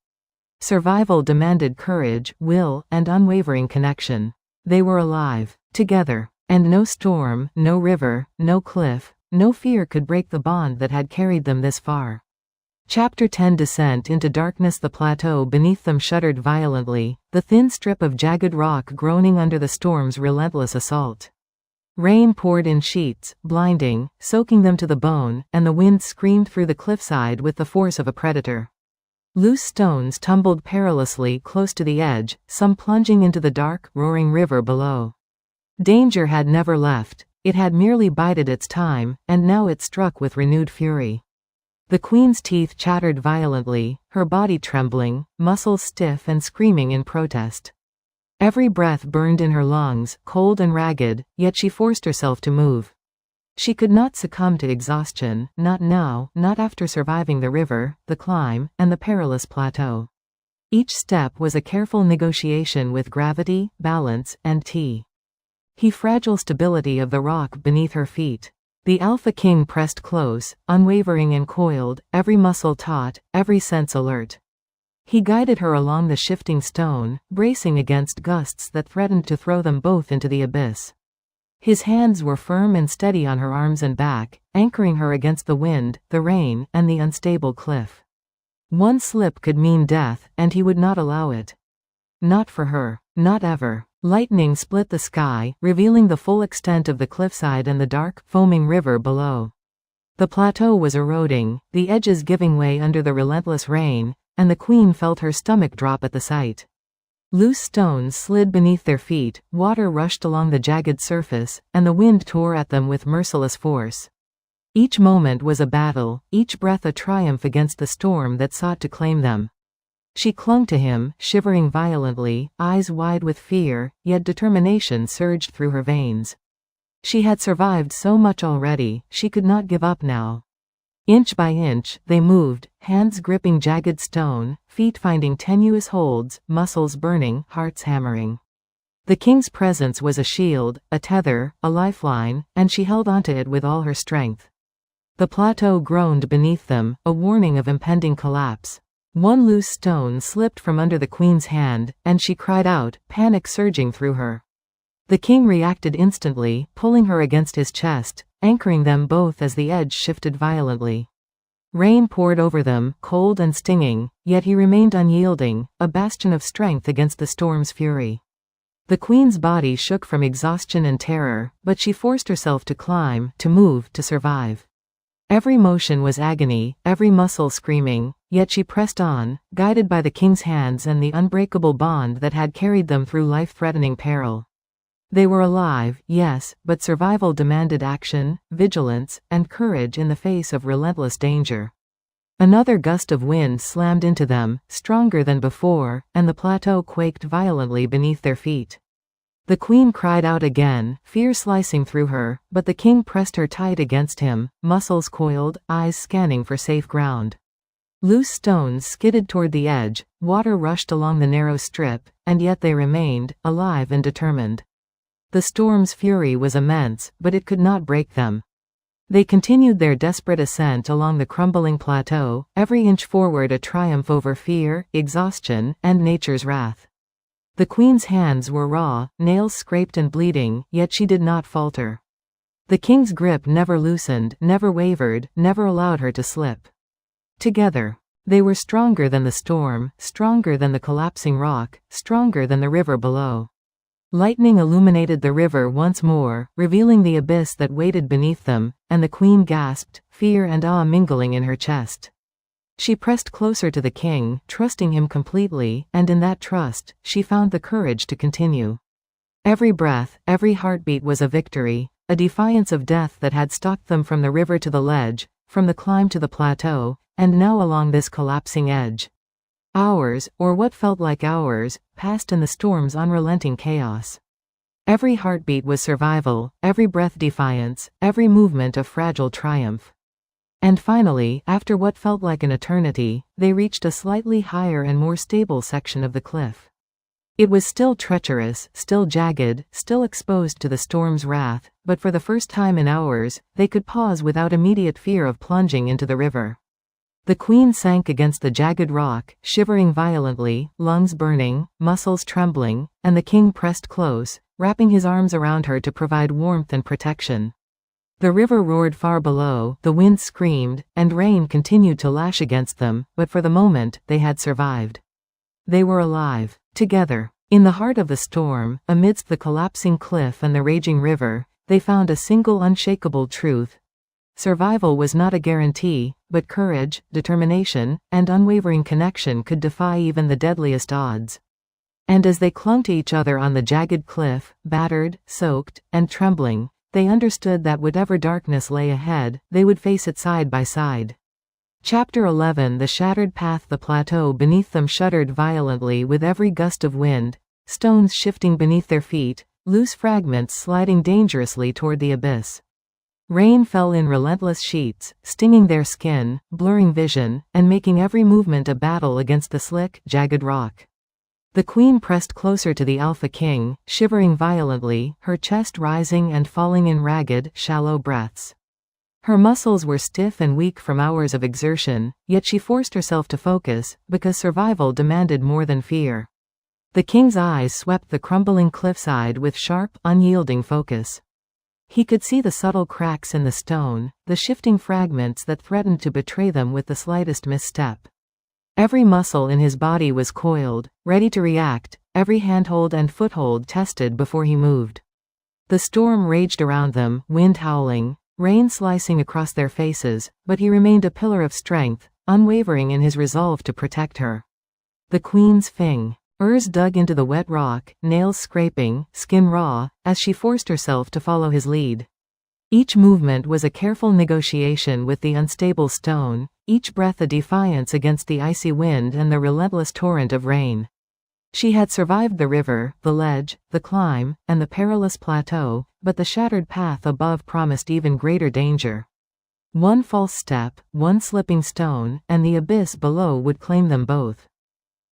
Survival demanded courage, will, and unwavering connection. They were alive, together, and no storm, no river, no cliff, no fear could break the bond that had carried them this far. Chapter 10 Descent into darkness. The plateau beneath them shuddered violently, the thin strip of jagged rock groaning under the storm's relentless assault. Rain poured in sheets, blinding, soaking them to the bone, and the wind screamed through the cliffside with the force of a predator. Loose stones tumbled perilously close to the edge, some plunging into the dark, roaring river below. Danger had never left, it had merely bided its time, and now it struck with renewed fury. The queen's teeth chattered violently, her body trembling, muscles stiff and screaming in protest. Every breath burned in her lungs, cold and ragged, yet she forced herself to move. She could not succumb to exhaustion, not now, not after surviving the river, the climb, and the perilous plateau. Each step was a careful negotiation with gravity, balance, and fragile stability of the rock beneath her feet. The Alpha King pressed close, unwavering and coiled, every muscle taut, every sense alert. He guided her along the shifting stone, bracing against gusts that threatened to throw them both into the abyss. His hands were firm and steady on her arms and back, anchoring her against the wind, the rain, and the unstable cliff. One slip could mean death, and he would not allow it. Not for her, not ever. Lightning split the sky, revealing the full extent of the cliffside and the dark, foaming river below. The plateau was eroding, the edges giving way under the relentless rain, and the queen felt her stomach drop at the sight. Loose stones slid beneath their feet, water rushed along the jagged surface, and the wind tore at them with merciless force. Each moment was a battle, each breath a triumph against the storm that sought to claim them. She clung to him, shivering violently, eyes wide with fear, yet determination surged through her veins. She had survived so much already, she could not give up now. Inch by inch, they moved, hands gripping jagged stone, feet finding tenuous holds, muscles burning, hearts hammering. The king's presence was a shield, a tether, a lifeline, and she held onto it with all her strength. The plateau groaned beneath them, a warning of impending collapse. One loose stone slipped from under the queen's hand, and she cried out, panic surging through her. The king reacted instantly, pulling her against his chest, anchoring them both as the edge shifted violently. Rain poured over them, cold and stinging, yet he remained unyielding, a bastion of strength against the storm's fury. The queen's body shook from exhaustion and terror, but she forced herself to climb, to move, to survive. Every motion was agony, every muscle screaming, yet she pressed on, guided by the king's hands and the unbreakable bond that had carried them through life-threatening peril. They were alive, yes, but survival demanded action, vigilance, and courage in the face of relentless danger. Another gust of wind slammed into them, stronger than before, and the plateau quaked violently beneath their feet. The queen cried out again, fear slicing through her, but the king pressed her tight against him, muscles coiled, eyes scanning for safe ground. Loose stones skidded toward the edge, water rushed along the narrow strip, and yet they remained, alive and determined. The storm's fury was immense, but it could not break them. They continued their desperate ascent along the crumbling plateau, every inch forward a triumph over fear, exhaustion, and nature's wrath. The queen's hands were raw, nails scraped and bleeding, yet she did not falter. The king's grip never loosened, never wavered, never allowed her to slip. Together, they were stronger than the storm, stronger than the collapsing rock, stronger than the river below. Lightning illuminated the river once more, revealing the abyss that waited beneath them, and the queen gasped, fear and awe mingling in her chest. She pressed closer to the king, trusting him completely, and in that trust, she found the courage to continue. Every breath, every heartbeat was a victory, a defiance of death that had stalked them from the river to the ledge, from the climb to the plateau, and now along this collapsing edge. Hours, or what felt like hours, passed in the storm's unrelenting chaos. Every heartbeat was survival, every breath defiance, every movement a fragile triumph. And finally, after what felt like an eternity, they reached a slightly higher and more stable section of the cliff. It was still treacherous, still jagged, still exposed to the storm's wrath, but for the first time in hours, they could pause without immediate fear of plunging into the river. The queen sank against the jagged rock, shivering violently, lungs burning, muscles trembling, and the king pressed close, wrapping his arms around her to provide warmth and protection. The river roared far below, the wind screamed, and rain continued to lash against them, but for the moment, they had survived. They were alive, together. In the heart of the storm, amidst the collapsing cliff and the raging river, they found a single unshakable truth. Survival was not a guarantee, but courage, determination, and unwavering connection could defy even the deadliest odds. And as they clung to each other on the jagged cliff, battered, soaked, and trembling, they understood that whatever darkness lay ahead, they would face it side by side. Chapter 11. The shattered path. The plateau beneath them shuddered violently with every gust of wind, stones shifting beneath their feet, loose fragments sliding dangerously toward the abyss. Rain fell in relentless sheets, stinging their skin, blurring vision, and making every movement a battle against the slick, jagged rock. The queen pressed closer to the Alpha King, shivering violently, her chest rising and falling in ragged, shallow breaths. Her muscles were stiff and weak from hours of exertion, yet she forced herself to focus, because survival demanded more than fear. The king's eyes swept the crumbling cliffside with sharp, unyielding focus. He could see the subtle cracks in the stone, the shifting fragments that threatened to betray them with the slightest misstep. Every muscle in his body was coiled, ready to react, every handhold and foothold tested before he moved. The storm raged around them, wind howling, rain slicing across their faces, but he remained a pillar of strength, unwavering in his resolve to protect her. The queen's fingers dug into the wet rock, nails scraping, skin raw, as she forced herself to follow his lead. Each movement was a careful negotiation with the unstable stone, each breath a defiance against the icy wind and the relentless torrent of rain. She had survived the river, the ledge, the climb, and the perilous plateau, but the shattered path above promised even greater danger. One false step, one slipping stone, and the abyss below would claim them both.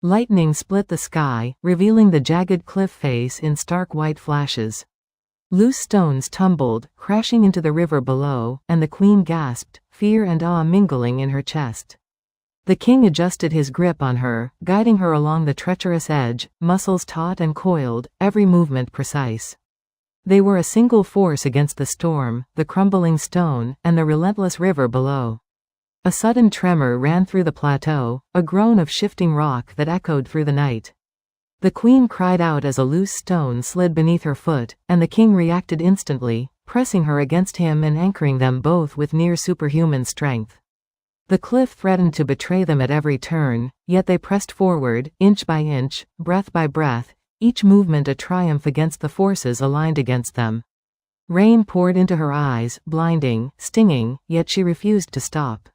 Lightning split the sky, revealing the jagged cliff face in stark white flashes. Loose stones tumbled, crashing into the river below, and the queen gasped, fear and awe mingling in her chest. The king adjusted his grip on her, guiding her along the treacherous edge, muscles taut and coiled, every movement precise. They were a single force against the storm, the crumbling stone, and the relentless river below. A sudden tremor ran through the plateau, a groan of shifting rock that echoed through the night. The queen cried out as a loose stone slid beneath her foot, and the king reacted instantly, pressing her against him and anchoring them both with near superhuman strength. The cliff threatened to betray them at every turn, yet they pressed forward, inch by inch, breath by breath, each movement a triumph against the forces aligned against them. Rain poured into her eyes, blinding, stinging, yet she refused to stop.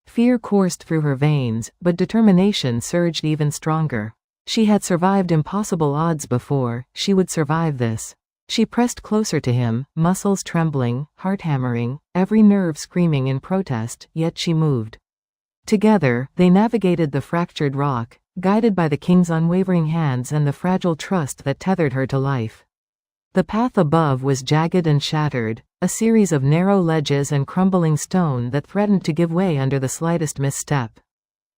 Fear coursed through her veins, but determination surged even stronger. She had survived impossible odds before, she would survive this. She pressed closer to him, muscles trembling, heart hammering, every nerve screaming in protest, yet she moved. Together, they navigated the fractured rock, guided by the king's unwavering hands and the fragile trust that tethered her to life. The path above was jagged and shattered, a series of narrow ledges and crumbling stone that threatened to give way under the slightest misstep.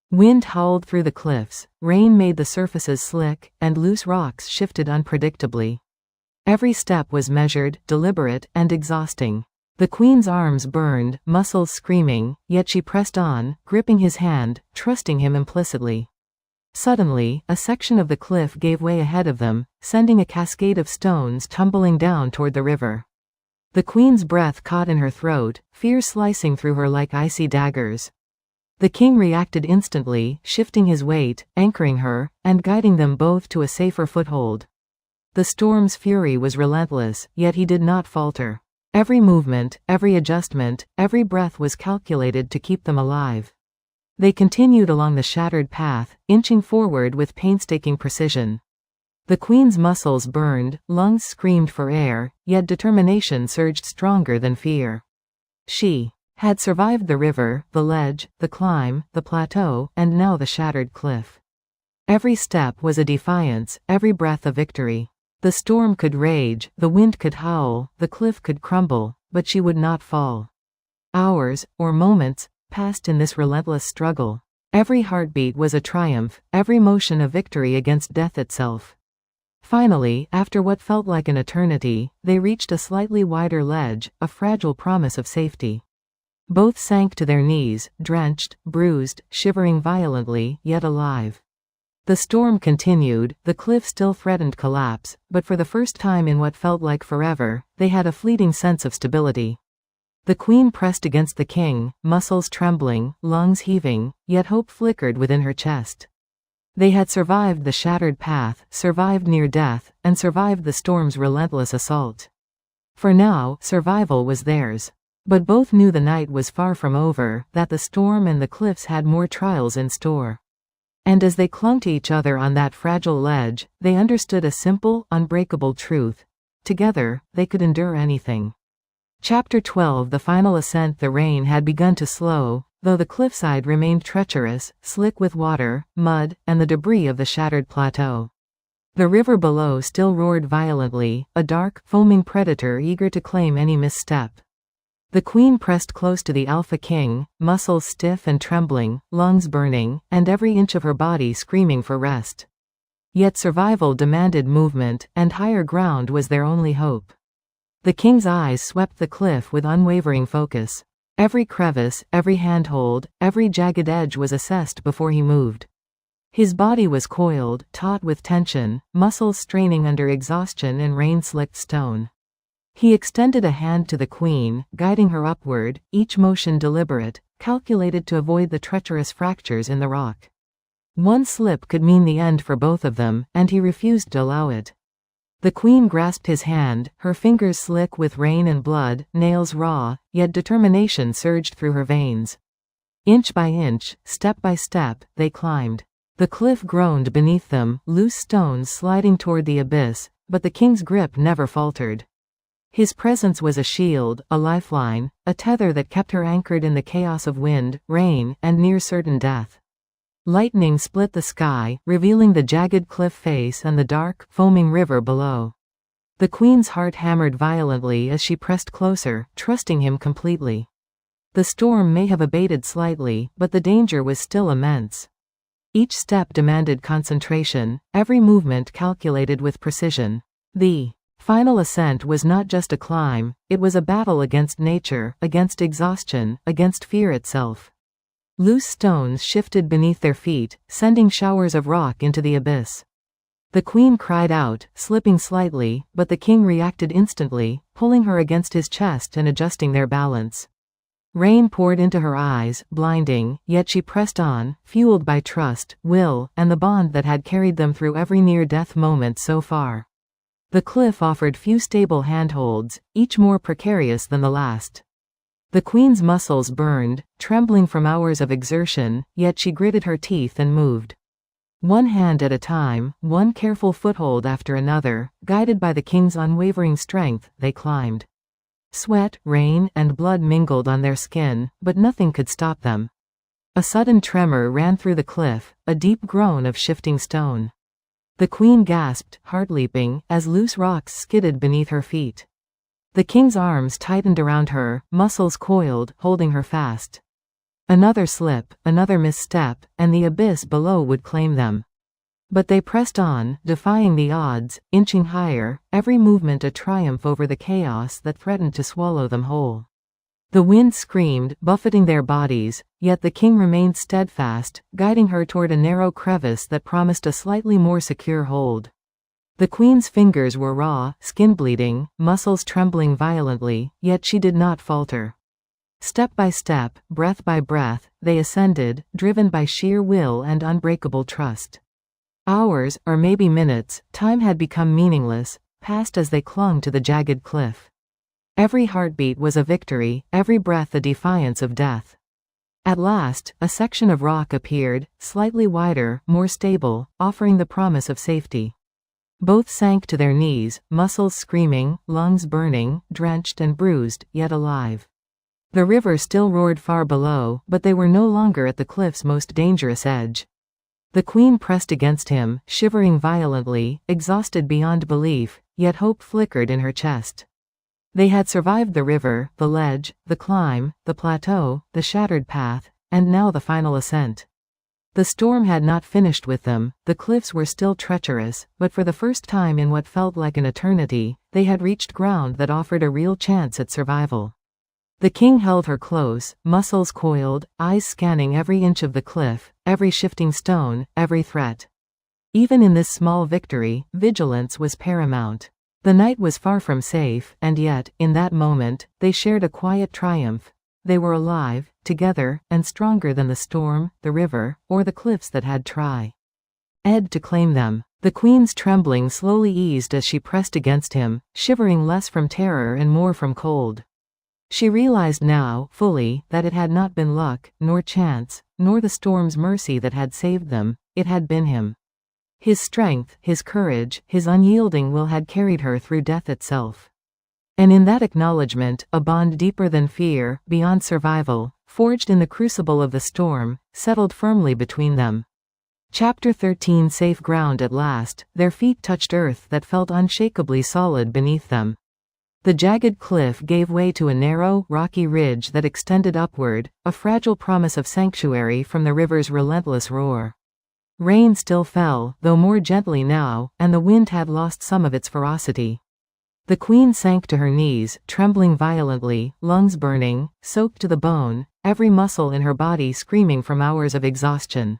Wind howled through the cliffs, rain made the surfaces slick, and loose rocks shifted unpredictably. Every step was measured, deliberate, and exhausting. The queen's arms burned, muscles screaming, yet she pressed on, gripping his hand, trusting him implicitly. Suddenly, a section of the cliff gave way ahead of them, sending a cascade of stones tumbling down toward the river. The queen's breath caught in her throat, fear slicing through her like icy daggers. The king reacted instantly, shifting his weight, anchoring her, and guiding them both to a safer foothold. The storm's fury was relentless, yet he did not falter. Every movement, every adjustment, every breath was calculated to keep them alive. They continued along the shattered path, inching forward with painstaking precision. The queen's muscles burned, lungs screamed for air, yet determination surged stronger than fear. She had survived the river, the ledge, the climb, the plateau, and now the shattered cliff. Every step was a defiance, every breath a victory. The storm could rage, the wind could howl, the cliff could crumble, but she would not fall. Hours, or moments, passed in this relentless struggle. Every heartbeat was a triumph, every motion a victory against death itself. Finally, after what felt like an eternity, they reached a slightly wider ledge, a fragile promise of safety. Both sank to their knees, drenched, bruised, shivering violently, yet alive. The storm continued, the cliff still threatened collapse, but for the first time in what felt like forever, they had a fleeting sense of stability. The queen pressed against the king, muscles trembling, lungs heaving, yet hope flickered within her chest. They had survived the shattered path, survived near death, and survived the storm's relentless assault. For now, survival was theirs. But both knew the night was far from over, that the storm and the cliffs had more trials in store. And as they clung to each other on that fragile ledge, they understood a simple, unbreakable truth. Together, they could endure anything. Chapter 12. The final ascent. The rain had begun to slow, though the cliffside remained treacherous, slick with water, mud, and the debris of the shattered plateau. The river below still roared violently, a dark, foaming predator eager to claim any misstep. The queen pressed close to the Alpha King, muscles stiff and trembling, lungs burning, and every inch of her body screaming for rest. Yet survival demanded movement, and higher ground was their only hope. The king's eyes swept the cliff with unwavering focus. Every crevice, every handhold, every jagged edge was assessed before he moved. His body was coiled, taut with tension, muscles straining under exhaustion and rain-slicked stone. He extended a hand to the queen, guiding her upward, each motion deliberate, calculated to avoid the treacherous fractures in the rock. One slip could mean the end for both of them, and he refused to allow it. The queen grasped his hand, her fingers slick with rain and blood, nails raw, yet determination surged through her veins. Inch by inch, step by step, they climbed. The cliff groaned beneath them, loose stones sliding toward the abyss, but the king's grip never faltered. His presence was a shield, a lifeline, a tether that kept her anchored in the chaos of wind, rain, and near certain death. Lightning split the sky, revealing the jagged cliff face and the dark, foaming river below. The queen's heart hammered violently as she pressed closer, trusting him completely. The storm may have abated slightly, but the danger was still immense. Each step demanded concentration, every movement calculated with precision. The final ascent was not just a climb, it was a battle against nature, against exhaustion, against fear itself. Loose stones shifted beneath their feet, sending showers of rock into the abyss. The queen cried out, slipping slightly, but the king reacted instantly, pulling her against his chest and adjusting their balance. Rain poured into her eyes, blinding, yet she pressed on, fueled by trust, will, and the bond that had carried them through every near-death moment so far. The cliff offered few stable handholds, each more precarious than the last. The queen's muscles burned, trembling from hours of exertion, yet she gritted her teeth and moved. One hand at a time, one careful foothold after another, guided by the king's unwavering strength, they climbed. Sweat, rain, and blood mingled on their skin, but nothing could stop them. A sudden tremor ran through the cliff, a deep groan of shifting stone. The queen gasped, heart leaping, as loose rocks skidded beneath her feet. The king's arms tightened around her, muscles coiled, holding her fast. Another slip, another misstep, and the abyss below would claim them. But they pressed on, defying the odds, inching higher, every movement a triumph over the chaos that threatened to swallow them whole. The wind screamed, buffeting their bodies, yet the king remained steadfast, guiding her toward a narrow crevice that promised a slightly more secure hold. The queen's fingers were raw, skin bleeding, muscles trembling violently, yet she did not falter. Step by step, breath by breath, they ascended, driven by sheer will and unbreakable trust. Hours, or maybe minutes, time had become meaningless, passed as they clung to the jagged cliff. Every heartbeat was a victory, every breath a defiance of death. At last, a section of rock appeared, slightly wider, more stable, offering the promise of safety. Both sank to their knees, muscles screaming, lungs burning, drenched and bruised, yet alive. The river still roared far below, but they were no longer at the cliff's most dangerous edge. The queen pressed against him, shivering violently, exhausted beyond belief, yet hope flickered in her chest. They had survived the river, the ledge, the climb, the plateau, the shattered path, and now the final ascent. The storm had not finished with them, the cliffs were still treacherous, but for the first time in what felt like an eternity, they had reached ground that offered a real chance at survival. The king held her close, muscles coiled, eyes scanning every inch of the cliff, every shifting stone, every threat. Even in this small victory, vigilance was paramount. The night was far from safe, and yet, in that moment, they shared a quiet triumph. They were alive, together, and stronger than the storm, the river, or the cliffs that had tried to claim them. The queen's trembling slowly eased as she pressed against him, shivering less from terror and more from cold. She realized now, fully, that it had not been luck, nor chance, nor the storm's mercy that had saved them, it had been him. His strength, his courage, his unyielding will had carried her through death itself. And in that acknowledgement, a bond deeper than fear, beyond survival, forged in the crucible of the storm, settled firmly between them. Chapter 13. Safe ground at last, their feet touched earth that felt unshakably solid beneath them. The jagged cliff gave way to a narrow, rocky ridge that extended upward, a fragile promise of sanctuary from the river's relentless roar. Rain still fell, though more gently now, and the wind had lost some of its ferocity. The queen sank to her knees, trembling violently, lungs burning, soaked to the bone, every muscle in her body screaming from hours of exhaustion.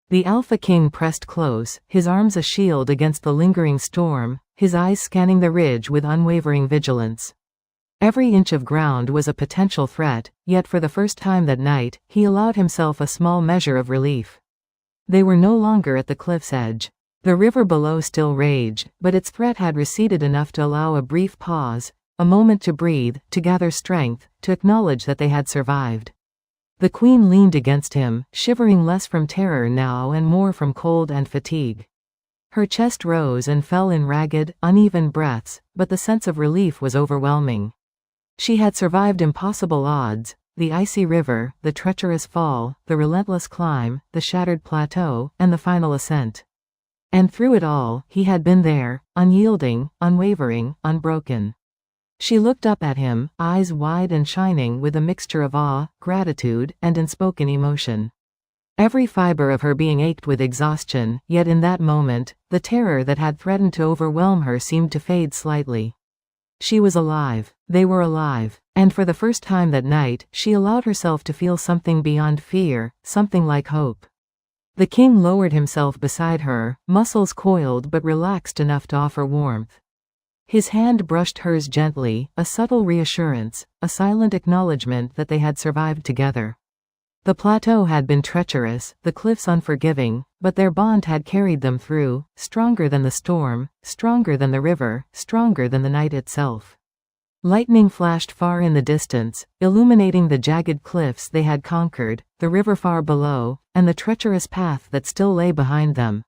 The Alpha King pressed close, his arms a shield against the lingering storm, his eyes scanning the ridge with unwavering vigilance. Every inch of ground was a potential threat, yet for the first time that night, he allowed himself a small measure of relief. They were no longer at the cliff's edge. The river below still raged, but its threat had receded enough to allow a brief pause, a moment to breathe, to gather strength, to acknowledge that they had survived. The queen leaned against him, shivering less from terror now and more from cold and fatigue. Her chest rose and fell in ragged, uneven breaths, but the sense of relief was overwhelming. She had survived impossible odds: the icy river, the treacherous fall, the relentless climb, the shattered plateau, and the final ascent. And through it all, he had been there, unyielding, unwavering, unbroken. She looked up at him, eyes wide and shining with a mixture of awe, gratitude, and unspoken emotion. Every fiber of her being ached with exhaustion, yet in that moment, the terror that had threatened to overwhelm her seemed to fade slightly. She was alive. They were alive. And for the first time that night, she allowed herself to feel something beyond fear, something like hope. The king lowered himself beside her, muscles coiled but relaxed enough to offer warmth. His hand brushed hers gently, a subtle reassurance, a silent acknowledgement that they had survived together. The plateau had been treacherous, the cliffs unforgiving, but their bond had carried them through, stronger than the storm, stronger than the river, stronger than the night itself. Lightning flashed far in the distance, illuminating the jagged cliffs they had conquered, the river far below, and the treacherous path that still lay behind them.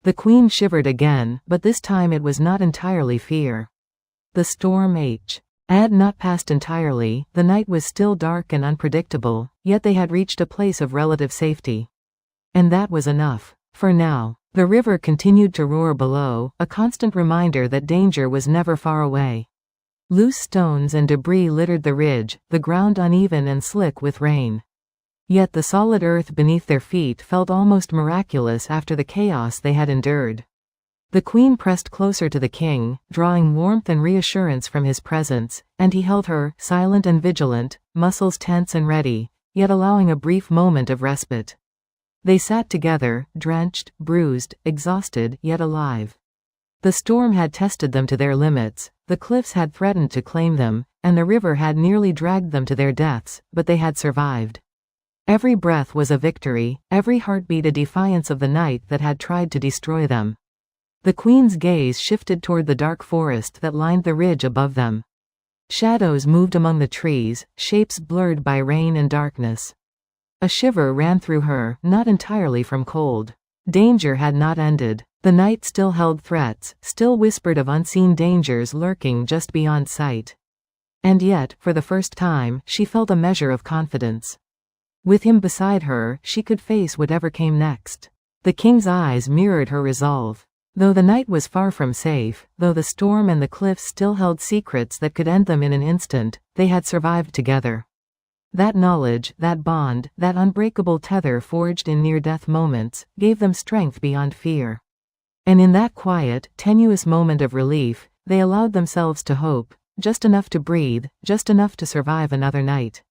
The queen shivered again, but this time it was not entirely fear. The storm had not passed entirely, the night was still dark and unpredictable, yet they had reached a place of relative safety. And that was enough. For now. The river continued to roar below, a constant reminder that danger was never far away. Loose stones and debris littered the ridge, the ground uneven and slick with rain. Yet the solid earth beneath their feet felt almost miraculous after the chaos they had endured. The queen pressed closer to the king, drawing warmth and reassurance from his presence, and he held her, silent and vigilant, muscles tense and ready, yet allowing a brief moment of respite. They sat together, drenched, bruised, exhausted, yet alive. The storm had tested them to their limits, the cliffs had threatened to claim them, and the river had nearly dragged them to their deaths, but they had survived. Every breath was a victory, every heartbeat a defiance of the night that had tried to destroy them. The queen's gaze shifted toward the dark forest that lined the ridge above them. Shadows moved among the trees, shapes blurred by rain and darkness. A shiver ran through her, not entirely from cold. Danger had not ended. The night still held threats, still whispered of unseen dangers lurking just beyond sight. And yet, for the first time, she felt a measure of confidence. With him beside her, she could face whatever came next. The king's eyes mirrored her resolve. Though the night was far from safe, though the storm and the cliffs still held secrets that could end them in an instant, they had survived together. That knowledge, that bond, that unbreakable tether forged in near-death moments, gave them strength beyond fear. And in that quiet, tenuous moment of relief, they allowed themselves to hope, just enough to breathe, just enough to survive another night.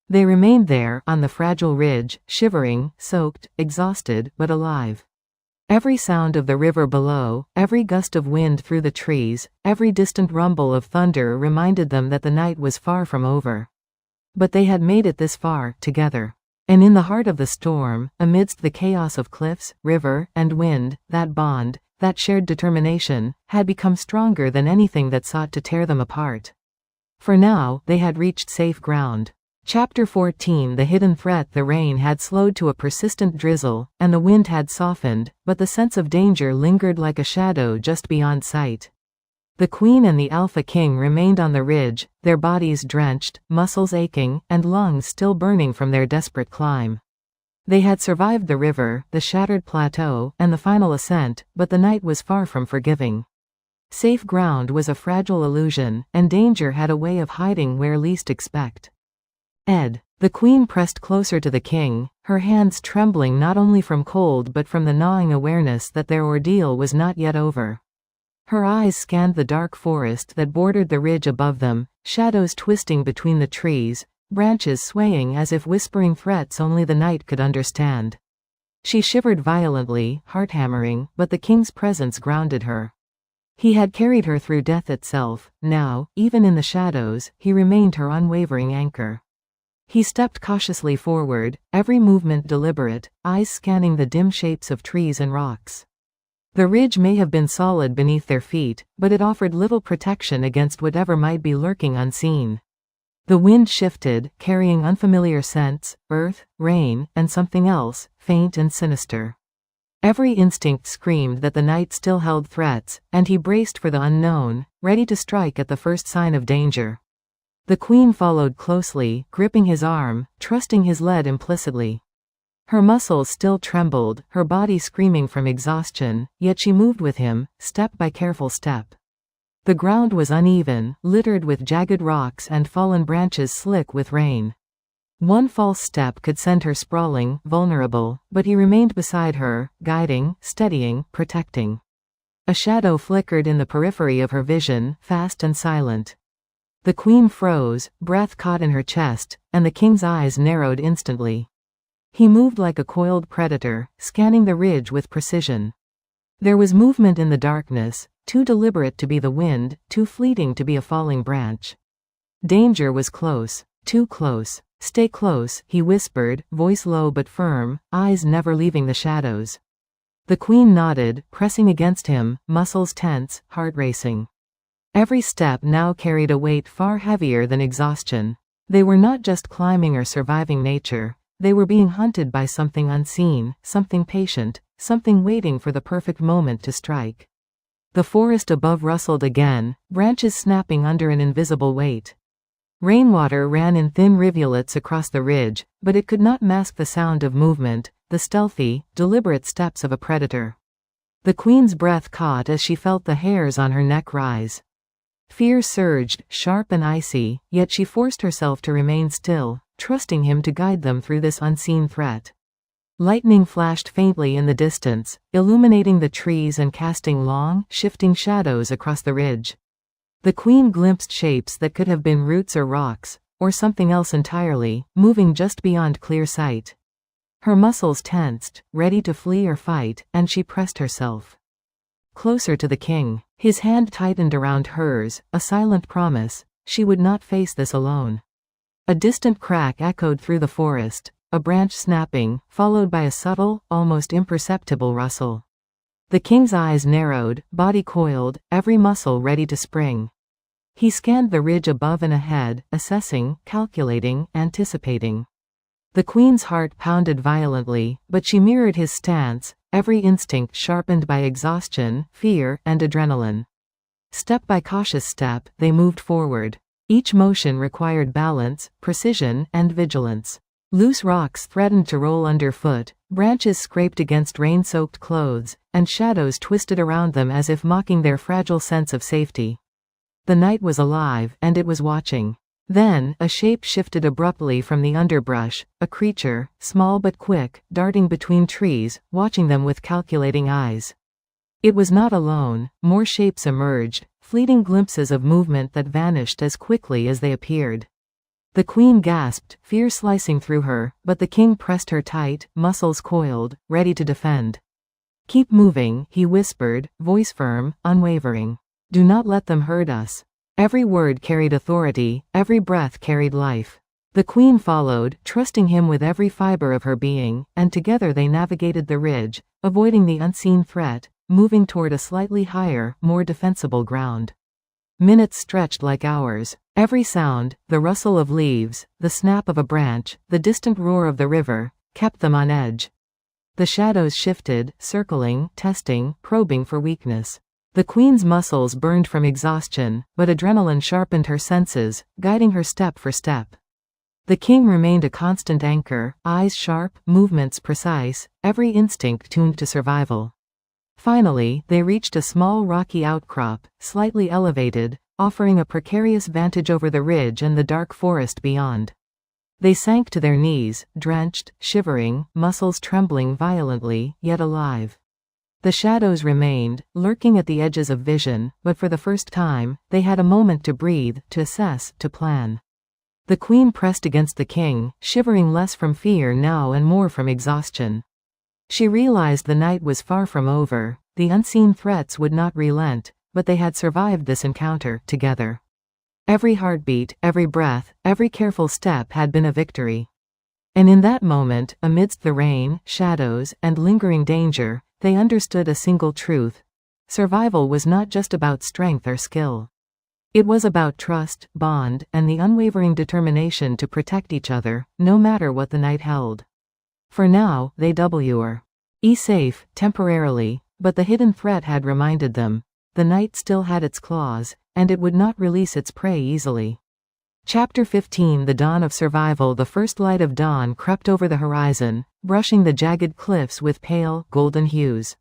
They remained there, on the fragile ridge, shivering, soaked, exhausted, but alive. Every sound of the river below, every gust of wind through the trees, every distant rumble of thunder reminded them that the night was far from over. But they had made it this far, together. And in the heart of the storm, amidst the chaos of cliffs, river, and wind, that bond, that shared determination, had become stronger than anything that sought to tear them apart. For now, they had reached safe ground. Chapter 14. The hidden threat. The rain had slowed to a persistent drizzle, and the wind had softened, but the sense of danger lingered like a shadow just beyond sight. The queen and the Alpha King remained on the ridge, their bodies drenched, muscles aching, and lungs still burning from their desperate climb. They had survived the river, the shattered plateau, and the final ascent, but the night was far from forgiving. Safe ground was a fragile illusion, and danger had a way of hiding where least expect. The queen pressed closer to the king, her hands trembling not only from cold but from the gnawing awareness that their ordeal was not yet over. Her eyes scanned the dark forest that bordered the ridge above them, shadows twisting between the trees, branches swaying as if whispering threats only the night could understand. She shivered violently, heart-hammering, but the king's presence grounded her. He had carried her through death itself. Now, even in the shadows, he remained her unwavering anchor. He stepped cautiously forward, every movement deliberate, eyes scanning the dim shapes of trees and rocks. The ridge may have been solid beneath their feet, but it offered little protection against whatever might be lurking unseen. The wind shifted, carrying unfamiliar scents, earth, rain, and something else, faint and sinister. Every instinct screamed that the night still held threats, and he braced for the unknown, ready to strike at the first sign of danger. The queen followed closely, gripping his arm, trusting his lead implicitly. Her muscles still trembled, her body screaming from exhaustion, yet she moved with him, step by careful step. The ground was uneven, littered with jagged rocks and fallen branches slick with rain. One false step could send her sprawling, vulnerable, but he remained beside her, guiding, steadying, protecting. A shadow flickered in the periphery of her vision, fast and silent. The queen froze, breath caught in her chest, and the king's eyes narrowed instantly. He moved like a coiled predator, scanning the ridge with precision. There was movement in the darkness, too deliberate to be the wind, too fleeting to be a falling branch. Danger was close, too close. "Stay close," he whispered, voice low but firm, eyes never leaving the shadows. The queen nodded, pressing against him, muscles tense, heart racing. Every step now carried a weight far heavier than exhaustion. They were not just climbing or surviving nature, they were being hunted by something unseen, something patient, something waiting for the perfect moment to strike. The forest above rustled again, branches snapping under an invisible weight. Rainwater ran in thin rivulets across the ridge, but it could not mask the sound of movement, the stealthy, deliberate steps of a predator. The queen's breath caught as she felt the hairs on her neck rise. Fear surged, sharp and icy, yet she forced herself to remain still, trusting him to guide them through this unseen threat. Lightning flashed faintly in the distance, illuminating the trees and casting long, shifting shadows across the ridge. The queen glimpsed shapes that could have been roots or rocks, or something else entirely, moving just beyond clear sight. Her muscles tensed, ready to flee or fight, and she pressed herself closer to the king. His hand tightened around hers, a silent promise, she would not face this alone. A distant crack echoed through the forest, a branch snapping, followed by a subtle, almost imperceptible rustle. The king's eyes narrowed, body coiled, every muscle ready to spring. He scanned the ridge above and ahead, assessing, calculating, anticipating. The queen's heart pounded violently, but she mirrored his stance, every instinct sharpened by exhaustion, fear, and adrenaline. Step by cautious step, they moved forward. Each motion required balance, precision, and vigilance. Loose rocks threatened to roll underfoot, branches scraped against rain-soaked clothes, and shadows twisted around them as if mocking their fragile sense of safety. The night was alive, and it was watching. Then, a shape shifted abruptly from the underbrush, a creature, small but quick, darting between trees, watching them with calculating eyes. It was not alone, more shapes emerged, fleeting glimpses of movement that vanished as quickly as they appeared. The queen gasped, fear slicing through her, but the king pressed her tight, muscles coiled, ready to defend. "Keep moving," he whispered, voice firm, unwavering. "Do not let them hurt us." Every word carried authority, every breath carried life. The queen followed, trusting him with every fiber of her being, and together they navigated the ridge, avoiding the unseen threat, moving toward a slightly higher, more defensible ground. Minutes stretched like hours. Every sound, the rustle of leaves, the snap of a branch, the distant roar of the river, kept them on edge. The shadows shifted, circling, testing, probing for weakness. The queen's muscles burned from exhaustion, but adrenaline sharpened her senses, guiding her step for step. The king remained a constant anchor, eyes sharp, movements precise, every instinct tuned to survival. Finally, they reached a small rocky outcrop, slightly elevated, offering a precarious vantage over the ridge and the dark forest beyond. They sank to their knees, drenched, shivering, muscles trembling violently, yet alive. The shadows remained, lurking at the edges of vision, but for the first time, they had a moment to breathe, to assess, to plan. The queen pressed against the king, shivering less from fear now and more from exhaustion. She realized the night was far from over, the unseen threats would not relent, but they had survived this encounter, together. Every heartbeat, every breath, every careful step had been a victory. And in that moment, amidst the rain, shadows, and lingering danger, they understood a single truth. Survival was not just about strength or skill. It was about trust, bond, and the unwavering determination to protect each other, no matter what the night held. For now, they were Safe, temporarily, but the hidden threat had reminded them. The night still had its claws, and it would not release its prey easily. Chapter 15 The Dawn of Survival. The first light of dawn crept over the horizon, brushing the jagged cliffs with pale, golden hues.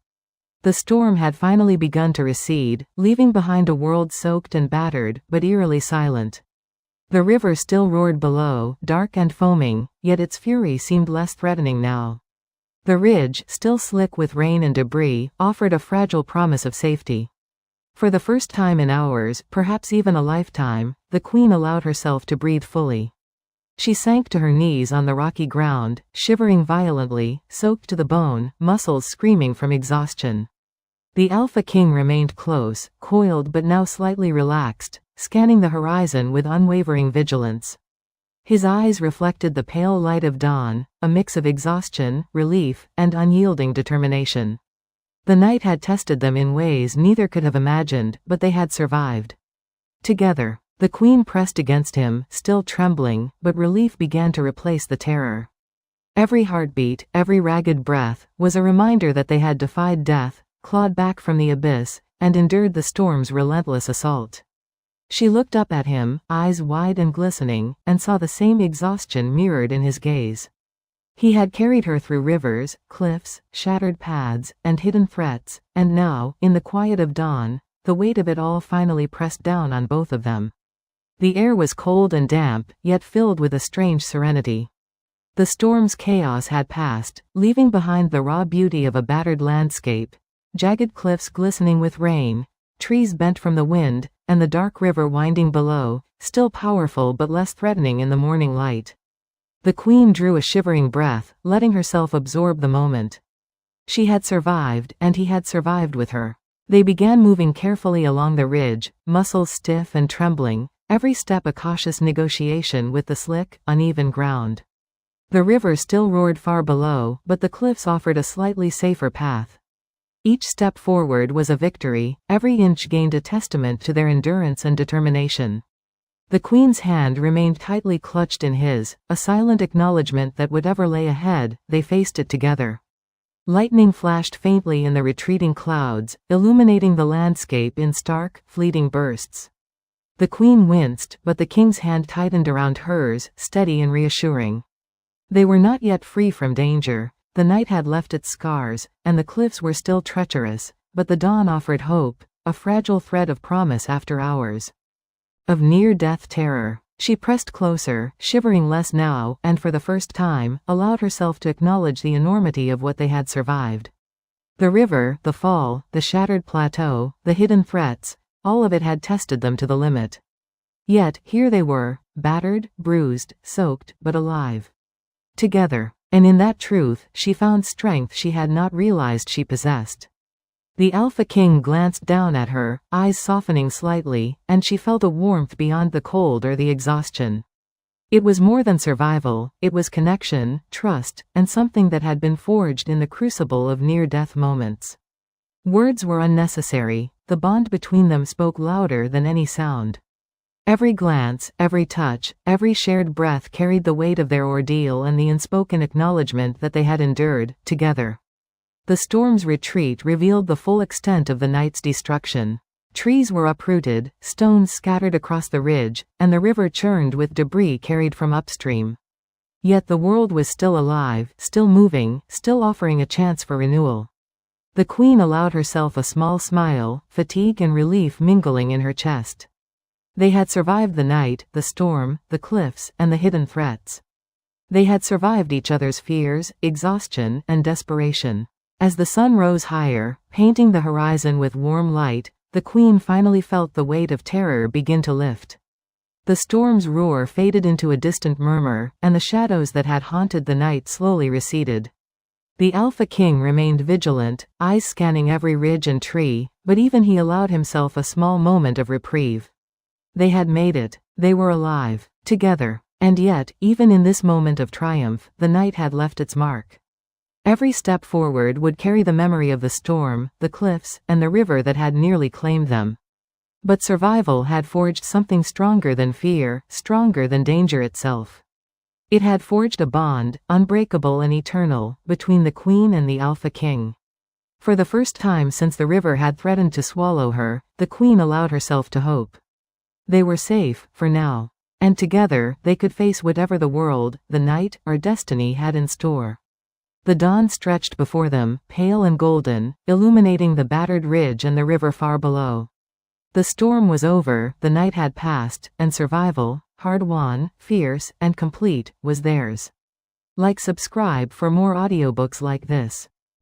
The storm had finally begun to recede, leaving behind a world soaked and battered, but eerily silent. The river still roared below, dark and foaming, yet its fury seemed less threatening now. The ridge, still slick with rain and debris, offered a fragile promise of safety. For the first time in hours, perhaps even a lifetime, the queen allowed herself to breathe fully. She sank to her knees on the rocky ground, shivering violently, soaked to the bone, muscles screaming from exhaustion. The Alpha King remained close, coiled but now slightly relaxed, scanning the horizon with unwavering vigilance. His eyes reflected the pale light of dawn, a mix of exhaustion, relief, and unyielding determination. The night had tested them in ways neither could have imagined, but they had survived. Together, the queen pressed against him, still trembling, but relief began to replace the terror. Every heartbeat, every ragged breath, was a reminder that they had defied death, clawed back from the abyss, and endured the storm's relentless assault. She looked up at him, eyes wide and glistening, and saw the same exhaustion mirrored in his gaze. He had carried her through rivers, cliffs, shattered paths, and hidden threats, and now, in the quiet of dawn, the weight of it all finally pressed down on both of them. The air was cold and damp, yet filled with a strange serenity. The storm's chaos had passed, leaving behind the raw beauty of a battered landscape, jagged cliffs glistening with rain, trees bent from the wind, and the dark river winding below, still powerful but less threatening in the morning light. The queen drew a shivering breath, letting herself absorb the moment. She had survived, and he had survived with her. They began moving carefully along the ridge, muscles stiff and trembling, every step a cautious negotiation with the slick, uneven ground. The river still roared far below, but the cliffs offered a slightly safer path. Each step forward was a victory, every inch gained a testament to their endurance and determination. The queen's hand remained tightly clutched in his, a silent acknowledgement that whatever lay ahead, they faced it together. Lightning flashed faintly in the retreating clouds, illuminating the landscape in stark, fleeting bursts. The queen winced, but the king's hand tightened around hers, steady and reassuring. They were not yet free from danger. The night had left its scars, and the cliffs were still treacherous, but the dawn offered hope, a fragile thread of promise after hours of near-death terror. She pressed closer, shivering less now, and for the first time, allowed herself to acknowledge the enormity of what they had survived. The river, the fall, the shattered plateau, the hidden threats, all of it had tested them to the limit. Yet, here they were, battered, bruised, soaked, but alive. Together. And in that truth, she found strength she had not realized she possessed. The Alpha King glanced down at her, eyes softening slightly, and she felt a warmth beyond the cold or the exhaustion. It was more than survival, it was connection, trust, and something that had been forged in the crucible of near-death moments. Words were unnecessary, the bond between them spoke louder than any sound. Every glance, every touch, every shared breath carried the weight of their ordeal and the unspoken acknowledgement that they had endured, together. The storm's retreat revealed the full extent of the night's destruction. Trees were uprooted, stones scattered across the ridge, and the river churned with debris carried from upstream. Yet the world was still alive, still moving, still offering a chance for renewal. The queen allowed herself a small smile, fatigue and relief mingling in her chest. They had survived the night, the storm, the cliffs, and the hidden threats. They had survived each other's fears, exhaustion, and desperation. As the sun rose higher, painting the horizon with warm light, the queen finally felt the weight of terror begin to lift. The storm's roar faded into a distant murmur, and the shadows that had haunted the night slowly receded. The Alpha King remained vigilant, eyes scanning every ridge and tree, but even he allowed himself a small moment of reprieve. They had made it. They were alive. Together. And yet, even in this moment of triumph, the night had left its mark. Every step forward would carry the memory of the storm, the cliffs, and the river that had nearly claimed them. But survival had forged something stronger than fear, stronger than danger itself. It had forged a bond, unbreakable and eternal, between the Queen and the Alpha King. For the first time since the river had threatened to swallow her, the Queen allowed herself to hope. They were safe, for now. And together, they could face whatever the world, the night, or destiny had in store. The dawn stretched before them, pale and golden, illuminating the battered ridge and the river far below. The storm was over, the night had passed, and survival, hard-won, fierce, and complete, was theirs. Like, subscribe for more audiobooks like this.